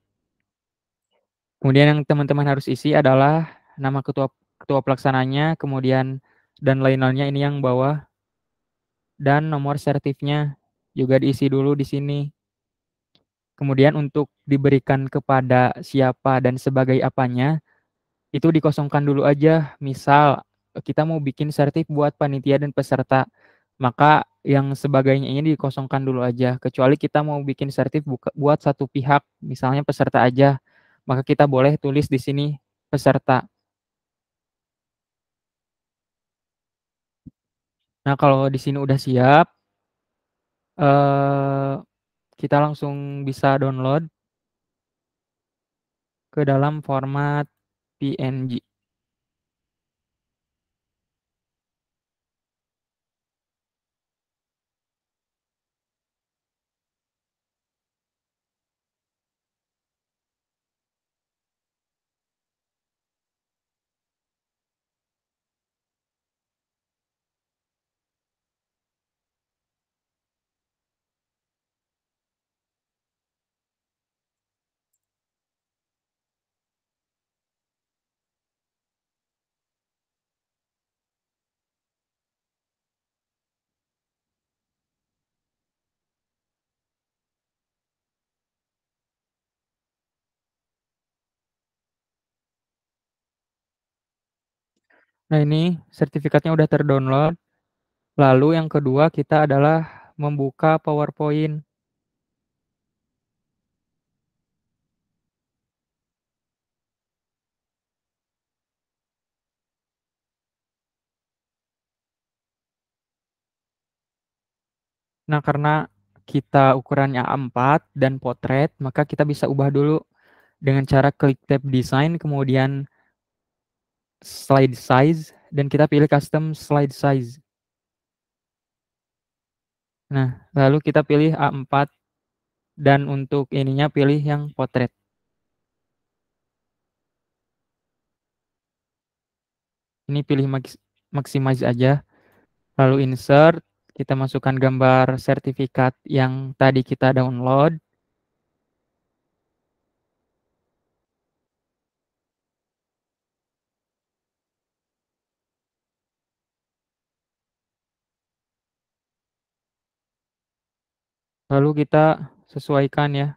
Kemudian yang teman-teman harus isi adalah nama ketua ketua pelaksananya, kemudian dan lain-lainnya ini yang bawah, dan nomor sertifnya juga diisi dulu di sini. Kemudian untuk diberikan kepada siapa dan sebagai apanya, itu dikosongkan dulu aja. Misal kita mau bikin sertif buat panitia dan peserta, maka yang sebagainya ini dikosongkan dulu aja. Kecuali kita mau bikin sertif buat satu pihak, misalnya peserta aja, maka kita boleh tulis di sini peserta. Nah, kalau di sini udah siap, eh, kita langsung bisa download ke dalam format PNG. Nah, ini sertifikatnya udah terdownload. Lalu yang kedua kita adalah membuka PowerPoint. Nah, karena kita ukurannya A4 dan potret, maka kita bisa ubah dulu dengan cara klik tab design, kemudian slide size, dan kita pilih custom slide size. Nah, lalu kita pilih A4 dan untuk ininya pilih yang potret. Ini pilih maximize aja. Lalu insert, kita masukkan gambar sertifikat yang tadi kita download. Lalu kita sesuaikan ya.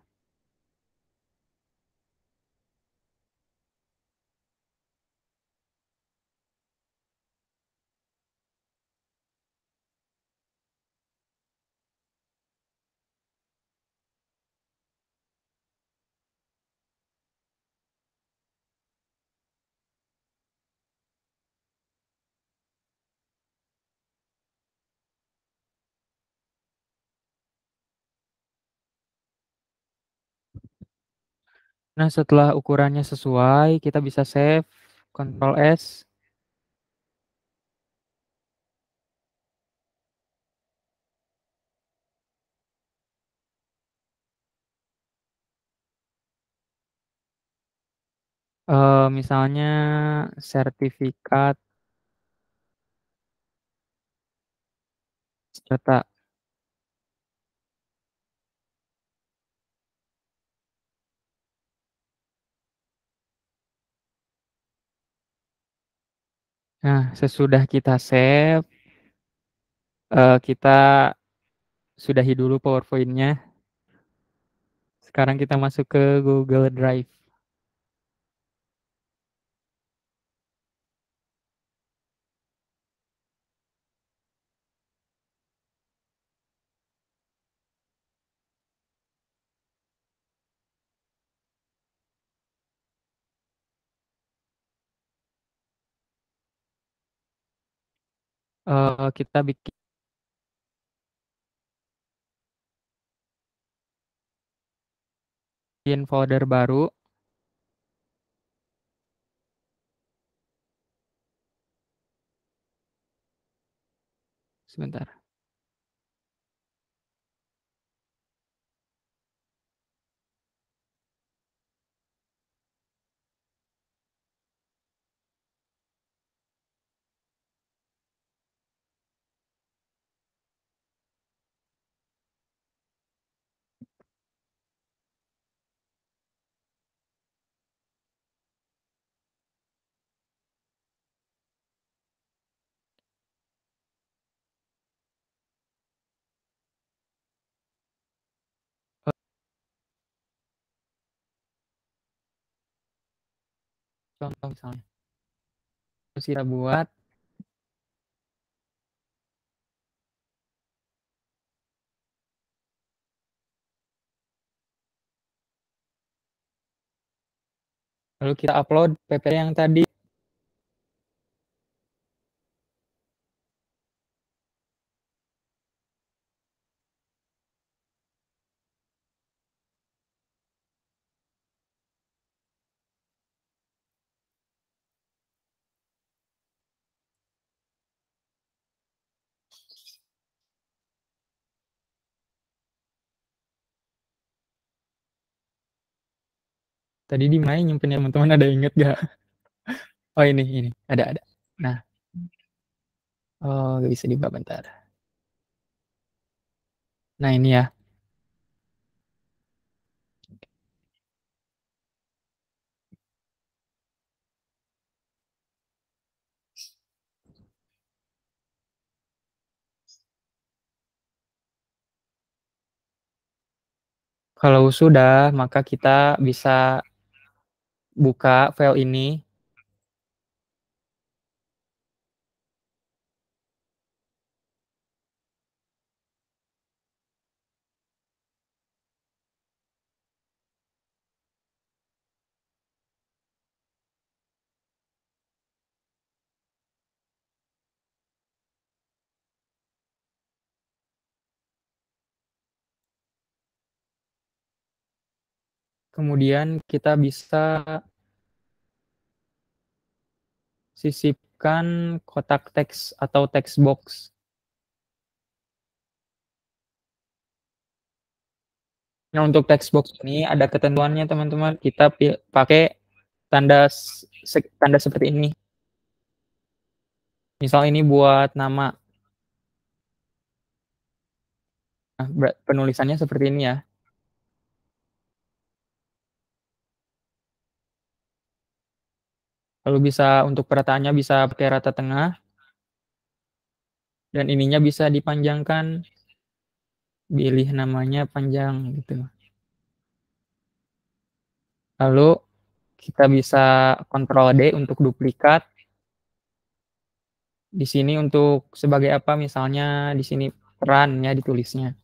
Nah, setelah ukurannya sesuai, kita bisa save, Ctrl S. Misalnya sertifikat serta. Nah, sesudah kita save, kita sudahi dulu PowerPoint-nya. Sekarang kita masuk ke Google Drive. Kita bikin folder baru. Sebentar. Contoh misalnya. Terus kita buat. Lalu kita upload PPT yang tadi. Tadi di mana nyimpennya teman-teman, ada inget gak? Oh ini. Ada. Nah, gak bisa dibuka bentar. Nah ini ya. Kalau sudah, maka kita bisa buka file ini. Kemudian kita bisa sisipkan kotak teks atau text box. Nah, untuk text box ini ada ketentuannya, teman-teman. Kita pakai tanda tanda seperti ini. Misal ini buat nama. Nah, penulisannya seperti ini ya. Lalu bisa untuk perataannya bisa pakai rata tengah. Dan ininya bisa dipanjangkan. Pilih namanya panjang gitu. Lalu kita bisa Ctrl D untuk duplikat. Di sini untuk sebagai apa, misalnya di sini peran ya ditulisnya.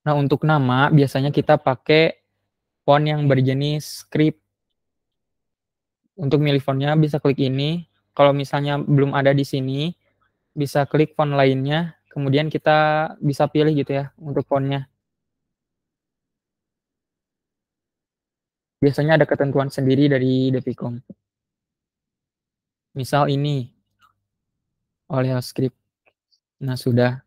Nah, untuk nama biasanya kita pakai font yang berjenis script. Untuk milih fontnya bisa klik ini. Kalau misalnya belum ada di sini, bisa klik font lainnya. Kemudian kita bisa pilih gitu ya untuk fontnya. Biasanya ada ketentuan sendiri dari Devicom. Misal ini, oleh script. Nah, sudah.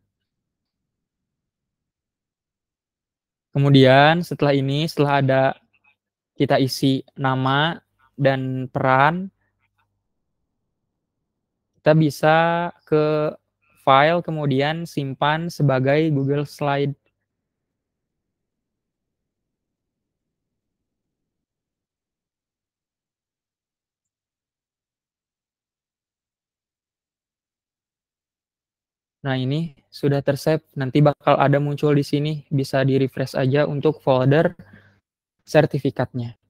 Kemudian setelah ada kita isi nama dan peran, kita bisa ke file kemudian simpan sebagai Google Slide. Nah, ini sudah tersave, nanti bakal ada muncul di sini, bisa di-refresh aja untuk folder sertifikatnya.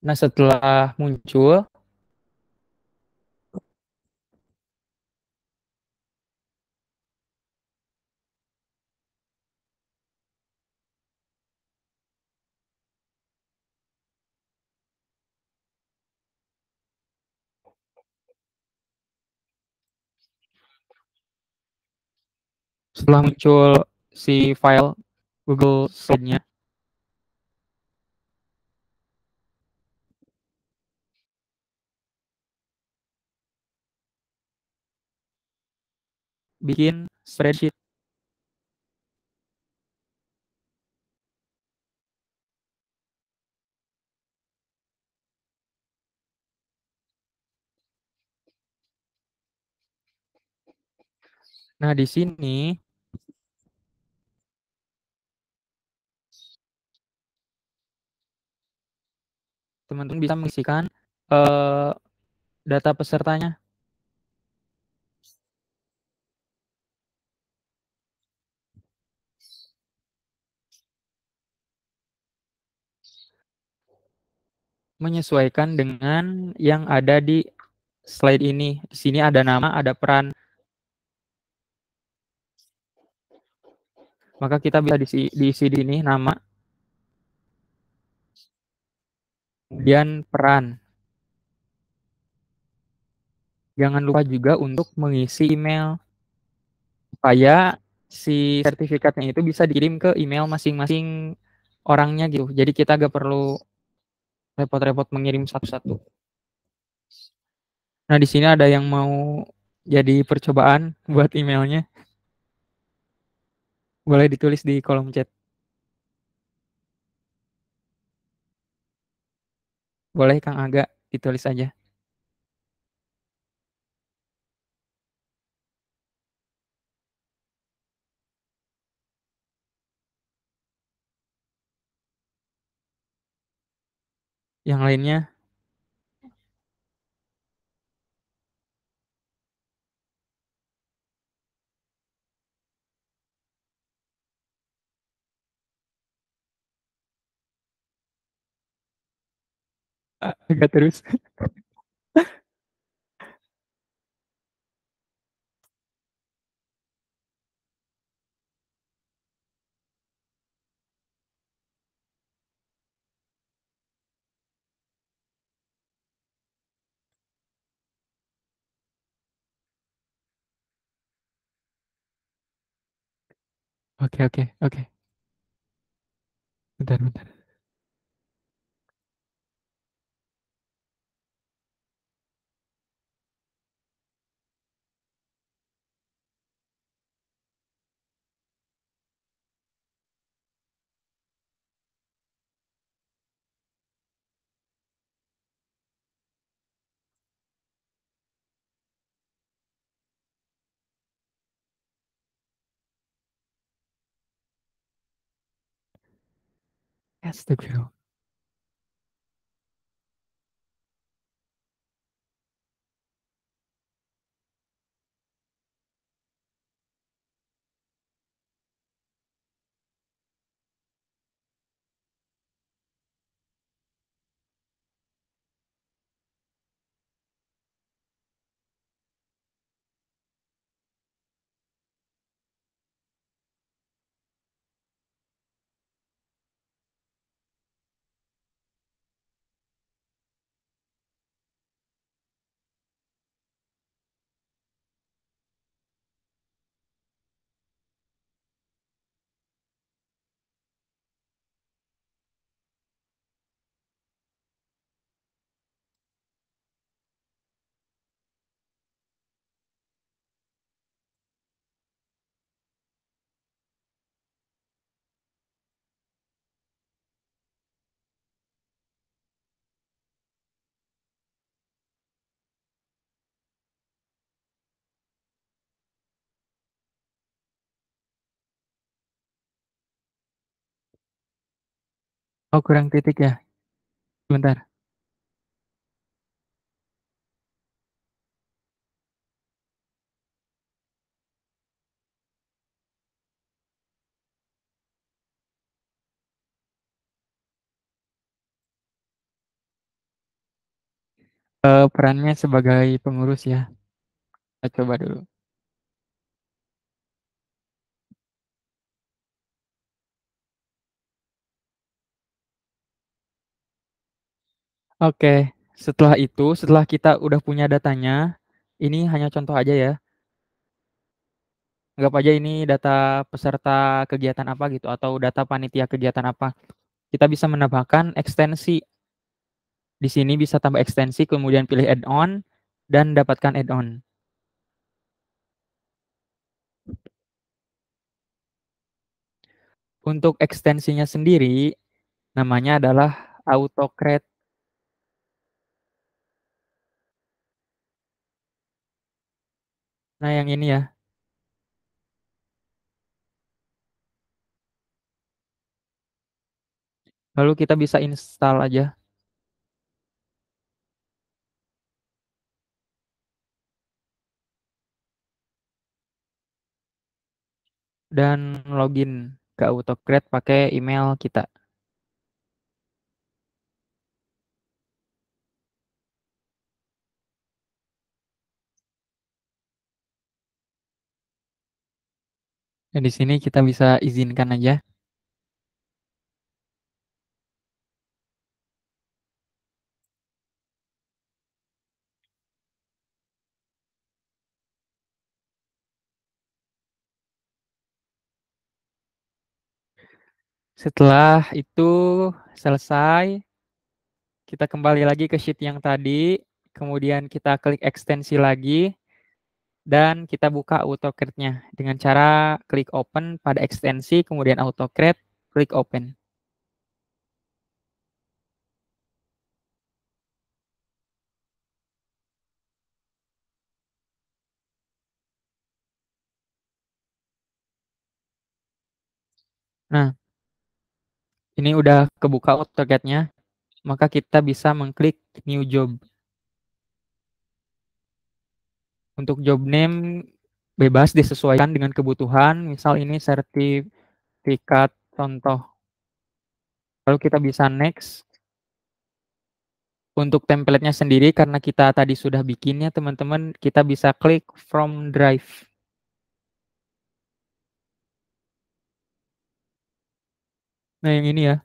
Nah, setelah muncul, si file Google Slide-nya, bikin spreadsheet. Nah, di sini teman-teman bisa mengisikan eh, data pesertanya. Menyesuaikan dengan yang ada di slide ini. Di sini ada nama, ada peran. Maka kita bisa diisi di ini nama, kemudian peran. Jangan lupa juga untuk mengisi email supaya si sertifikatnya itu bisa dikirim ke email masing-masing orangnya gitu. Jadi kita gak perlu repot-repot mengirim satu-satu. Nah, di sini ada yang mau jadi percobaan buat emailnya. Boleh ditulis di kolom chat. Boleh Kang Aga ditulis aja. Yang lainnya agak terus. Oke, oke, oke. Bentar, bentar. Astagfirullah. Oh, kurang titik ya? Sebentar. Perannya sebagai pengurus ya. Kita coba dulu. Oke, setelah itu, setelah kita udah punya datanya, ini hanya contoh aja ya. Anggap aja ini data peserta kegiatan apa gitu, atau data panitia kegiatan apa. Kita bisa menambahkan ekstensi. Di sini bisa tambah ekstensi, kemudian pilih add-on, dan dapatkan add-on. Untuk ekstensinya sendiri, namanya adalah AutoCred. Nah, yang ini ya. Lalu kita bisa install aja dan login ke AutoCred pakai email kita. Dan di sini kita bisa izinkan aja. Setelah itu selesai, kita kembali lagi ke sheet yang tadi, kemudian kita klik ekstensi lagi, dan kita buka AutoCAD-nya dengan cara klik open pada ekstensi, kemudian AutoCAD, klik open. Nah, ini udah kebuka AutoCAD-nya, maka kita bisa mengklik new job. Untuk job name bebas disesuaikan dengan kebutuhan, misal ini sertifikat contoh. Lalu kita bisa next. Untuk template-nya sendiri, karena kita tadi sudah bikinnya, teman-teman, kita bisa klik from drive. Nah, yang ini ya.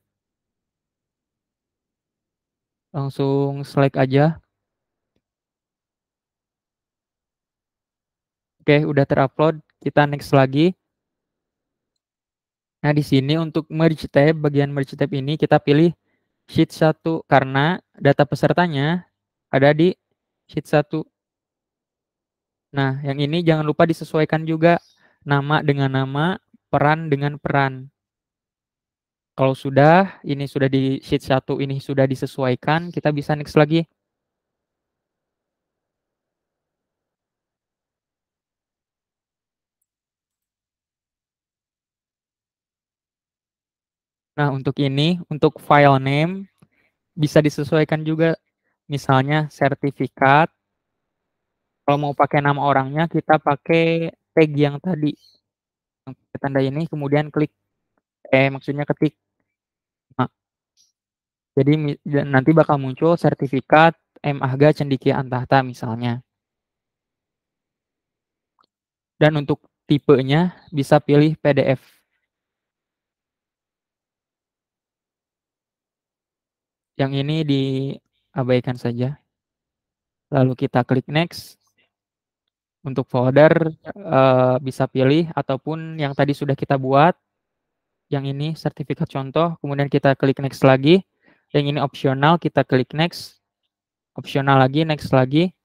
Langsung select aja. Oke, udah terupload. Kita next lagi. Nah, di sini untuk merge tab, bagian merge tab ini kita pilih sheet 1 karena data pesertanya ada di sheet 1. Nah, yang ini jangan lupa disesuaikan juga nama dengan nama, peran dengan peran. Kalau sudah, ini sudah di sheet 1 ini sudah disesuaikan, kita bisa next lagi. Nah, untuk ini, untuk file name bisa disesuaikan juga. Misalnya sertifikat. Kalau mau pakai nama orangnya, kita pakai tag yang tadi. Yang tanda ini, kemudian klik, maksudnya ketik. Nah, jadi nanti bakal muncul sertifikat M. Ahga Cendikia Antahta misalnya. Dan untuk tipenya bisa pilih PDF. Yang ini diabaikan saja. Lalu kita klik next. Untuk folder bisa pilih ataupun yang tadi sudah kita buat. Yang ini sertifikat contoh, kemudian kita klik next lagi. Yang ini opsional, kita klik next. Opsional lagi, next lagi.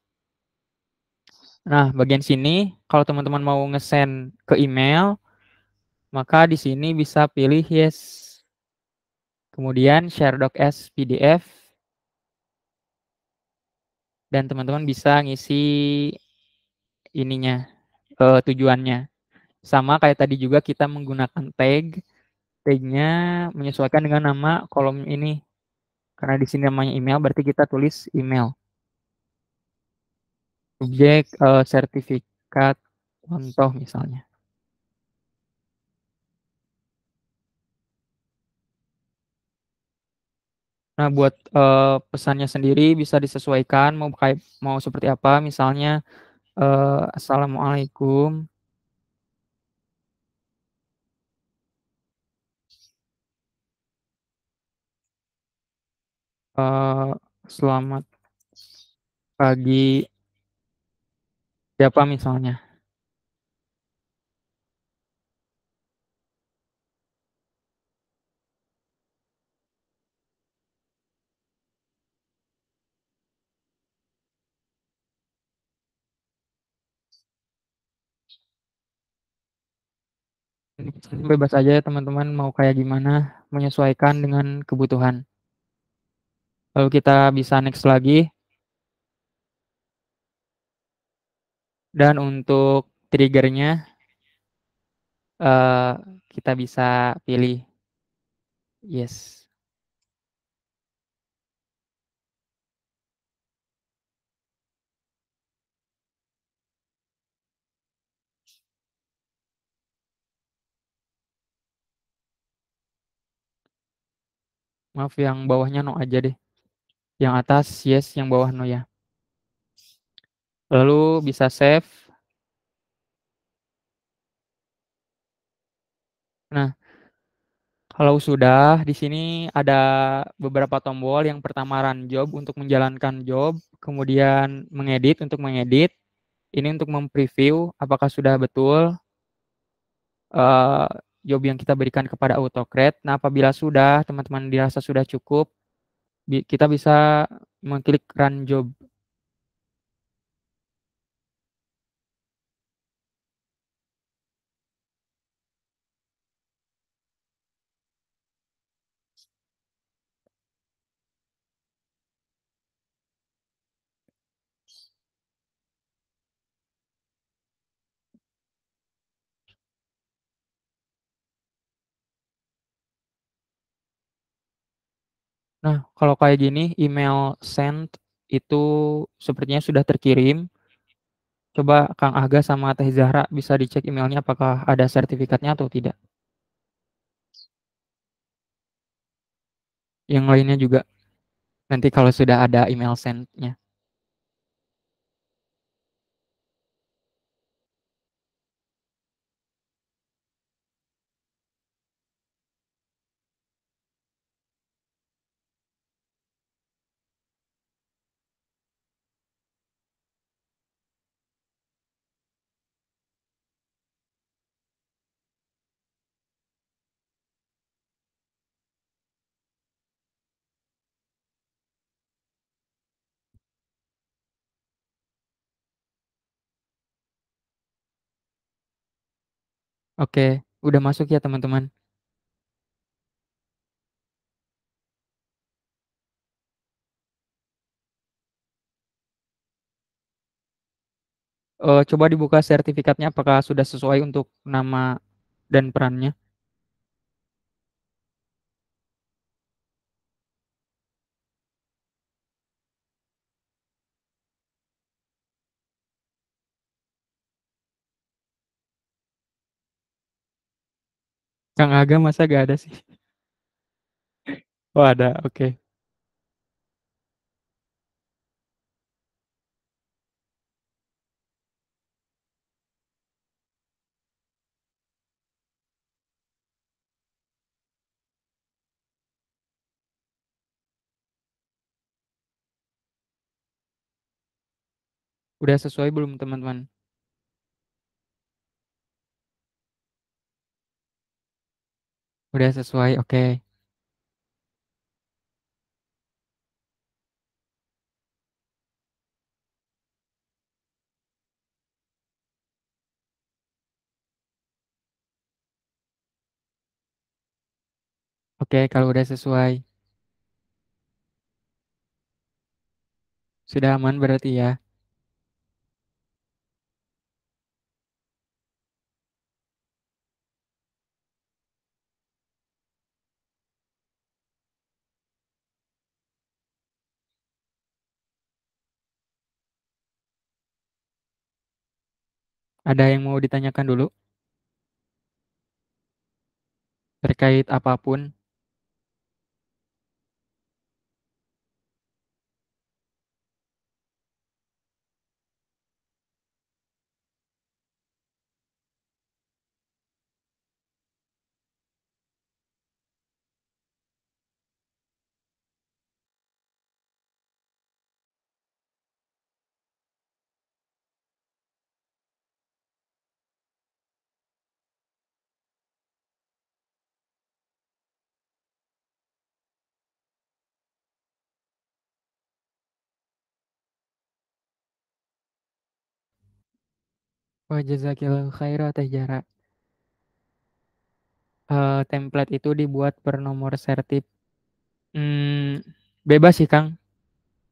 Nah, bagian sini kalau teman-teman mau nge-send ke email, maka di sini bisa pilih yes. Kemudian share doc as PDF. Dan teman-teman bisa ngisi ininya, tujuannya. Sama kayak tadi juga kita menggunakan tag. Tag-nya menyesuaikan dengan nama kolom ini. Karena di sini namanya email, berarti kita tulis email. Subjek sertifikat contoh misalnya. Nah, buat pesannya sendiri bisa disesuaikan mau seperti apa. Misalnya Assalamualaikum, eh, selamat pagi, siapa misalnya. Bebas aja ya teman-teman mau kayak gimana, menyesuaikan dengan kebutuhan. Lalu kita bisa next lagi. Dan untuk triggernya eh, kita bisa pilih yes. Maaf yang bawahnya no aja deh. Yang atas yes, yang bawah no ya. Lalu bisa save. Nah, kalau sudah di sini ada beberapa tombol. Yang pertama run job untuk menjalankan job, kemudian mengedit untuk mengedit. Ini untuk mempreview apakah sudah betul eh, job yang kita berikan kepada AutoCAD. Nah, apabila sudah, teman-teman dirasa sudah cukup, kita bisa mengklik run job. Nah, kalau kayak gini, email send itu sepertinya sudah terkirim. Coba Kang Aga sama Teh Zahra bisa dicek emailnya apakah ada sertifikatnya atau tidak. Yang lainnya juga nanti kalau sudah ada email send-nya. Oke, udah masuk ya teman-teman. Coba dibuka sertifikatnya apakah sudah sesuai untuk nama dan perannya. Kang Aga masa gak ada sih? Oh ada, oke. Udah sesuai belum teman-teman? Udah sesuai, oke. Oke, kalau udah sesuai, sudah aman berarti ya. Ada yang mau ditanyakan dulu terkait apapun? Wa jazakillahu khaira Teh Jara. Template itu dibuat per nomor sertif. Bebas sih Kang.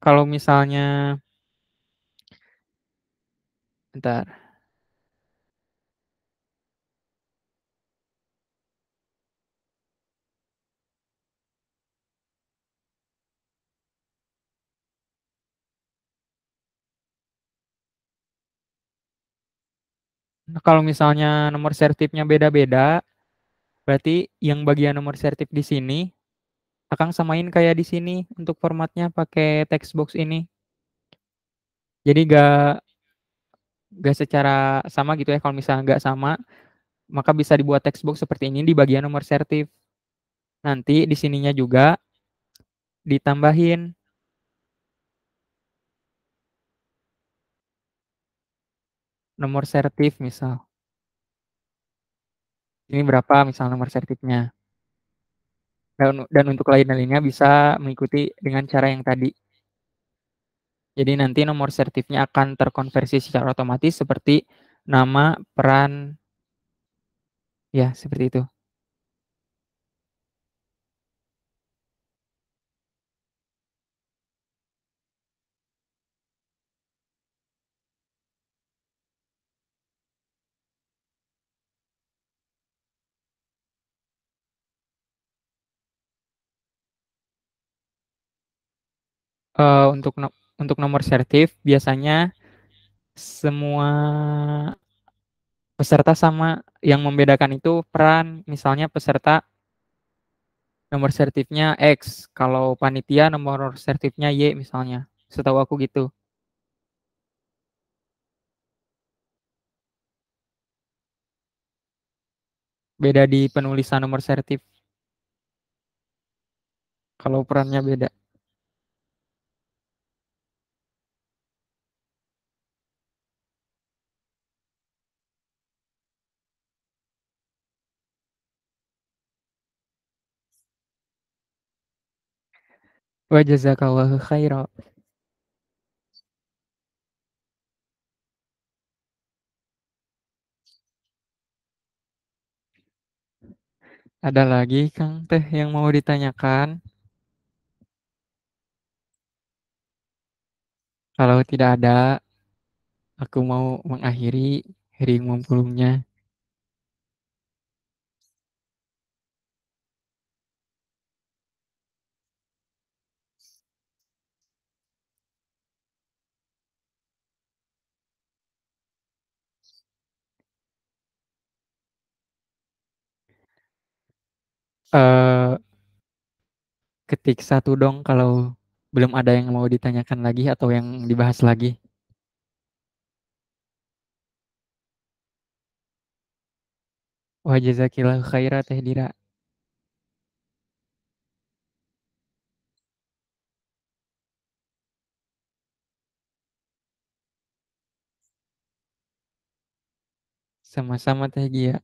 Kalau misalnya, bentar. Nah, kalau misalnya nomor sertifnya beda-beda, berarti yang bagian nomor sertif di sini, Akang samain kayak di sini untuk formatnya pakai text box ini. Jadi gak secara sama gitu ya. Kalau misalnya nggak sama, maka bisa dibuat text box seperti ini di bagian nomor sertif. Nanti di sininya juga ditambahin nomor sertif misal. Ini berapa misal nomor sertifnya. Dan untuk lain-lainnya bisa mengikuti dengan cara yang tadi. Jadi nanti nomor sertifnya akan terkonversi secara otomatis seperti nama, peran, ya seperti itu. Untuk nomor sertif biasanya semua peserta sama, yang membedakan itu peran. Misalnya peserta nomor sertifnya X, kalau panitia nomor sertifnya Y misalnya. Setahu aku gitu. Beda di penulisan nomor sertif kalau perannya beda. Wa jazakallahu khairan. Ada lagi Kang Teh yang mau ditanyakan? Kalau tidak ada, aku mau mengakhiri Ring Mumpulungnya. Eh, Ketik satu dong kalau belum ada yang mau ditanyakan lagi atau yang dibahas lagi. Wah jazakillahu khairan Teh Dira. Sama-sama Teh Gia.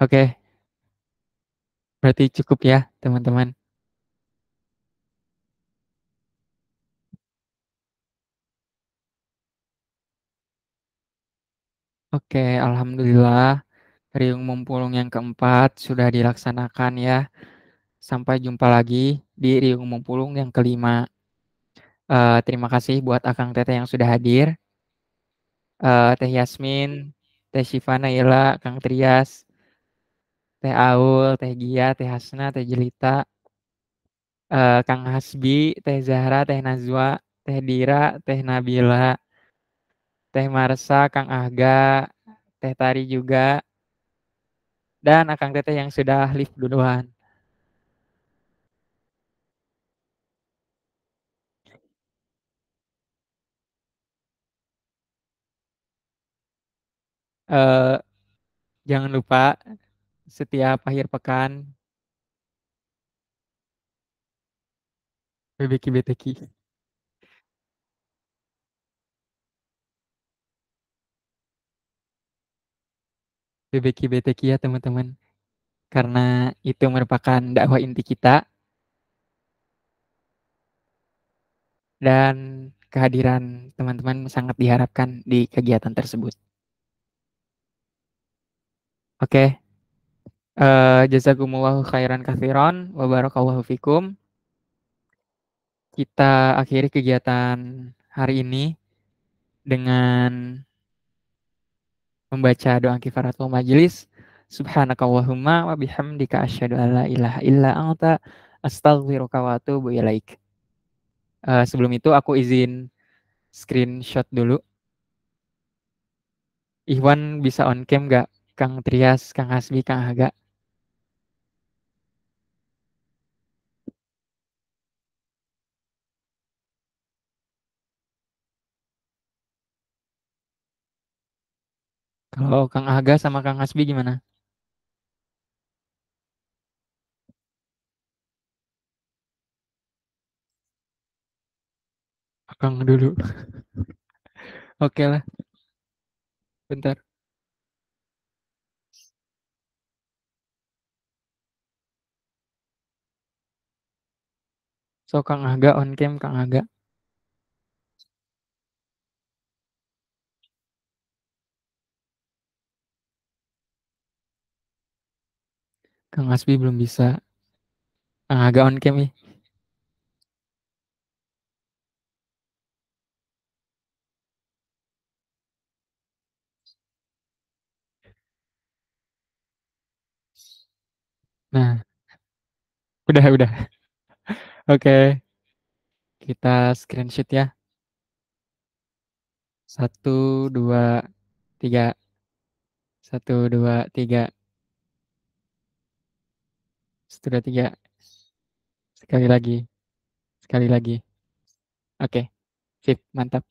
Oke, berarti cukup ya teman-teman. Oke, alhamdulillah. Riung Mumpulung yang keempat sudah dilaksanakan ya. Sampai jumpa lagi di Riung Mumpulung yang kelima. Terima kasih buat Akang Teteh yang sudah hadir. Teh Yasmin, Teh Syifa Naila, Kang Trias, Teh Aul, Teh Gia, Teh Hasna, Teh Jelita, Kang Hasbi, Teh Zahra, Teh Nazwa, Teh Dira, Teh Nabila, Teh Marsa, Kang Aga, Teh Tari juga, dan Akang Teteh yang sudah live duluan. Eh, jangan lupa setiap akhir pekan BBQ BTQ. BBQ BTQ ya teman-teman. Karena itu merupakan dakwah inti kita dan kehadiran teman-teman sangat diharapkan di kegiatan tersebut. Oke, jazakumullahu khairan katsiran wa barakallahu fikum. Kita akhiri kegiatan hari ini dengan membaca doa kifaratul majelis. Subhanakallahumma wa bihamdika asyhadu an la ilaha illa anta astaghfiruka wa atubu ilaik. Sebelum itu aku izin screenshot dulu. Ikhwan bisa on cam nggak? Kang Trias, Kang Hasbi, Kang Haga. Kalau Kang Haga sama Kang Hasbi gimana? Kang dulu. Oke lah, bentar. So Kang Haga on cam, Kang Haga. Kang Hasbi belum bisa. Kang Haga on cam nih. Nah, udah. Oke, kita screenshot ya. Satu, dua, tiga. Satu, dua, tiga. Satu, dua, tiga. Sekali lagi. Sekali lagi. Oke, sip, mantap.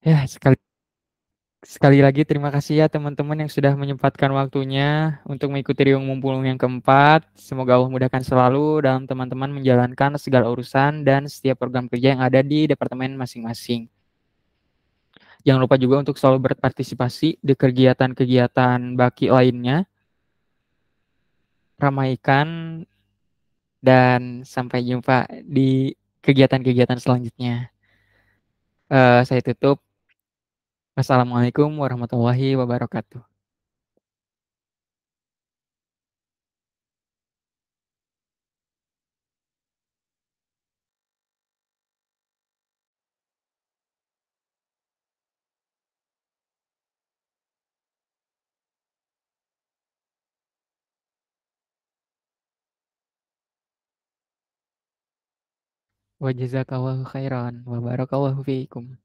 Ya, sekali lagi terima kasih ya teman-teman yang sudah menyempatkan waktunya untuk mengikuti Riung Mumpulung yang keempat. Semoga Allah mudahkan selalu dalam teman-teman menjalankan segala urusan dan setiap program kerja yang ada di departemen masing-masing. Jangan lupa juga untuk selalu berpartisipasi di kegiatan-kegiatan baki lainnya. Ramaikan dan sampai jumpa di kegiatan-kegiatan selanjutnya. Saya tutup. Wassalamualaikum warahmatullahi wabarakatuh. Wa jazakallahu khairan wa barakallahu fiikum.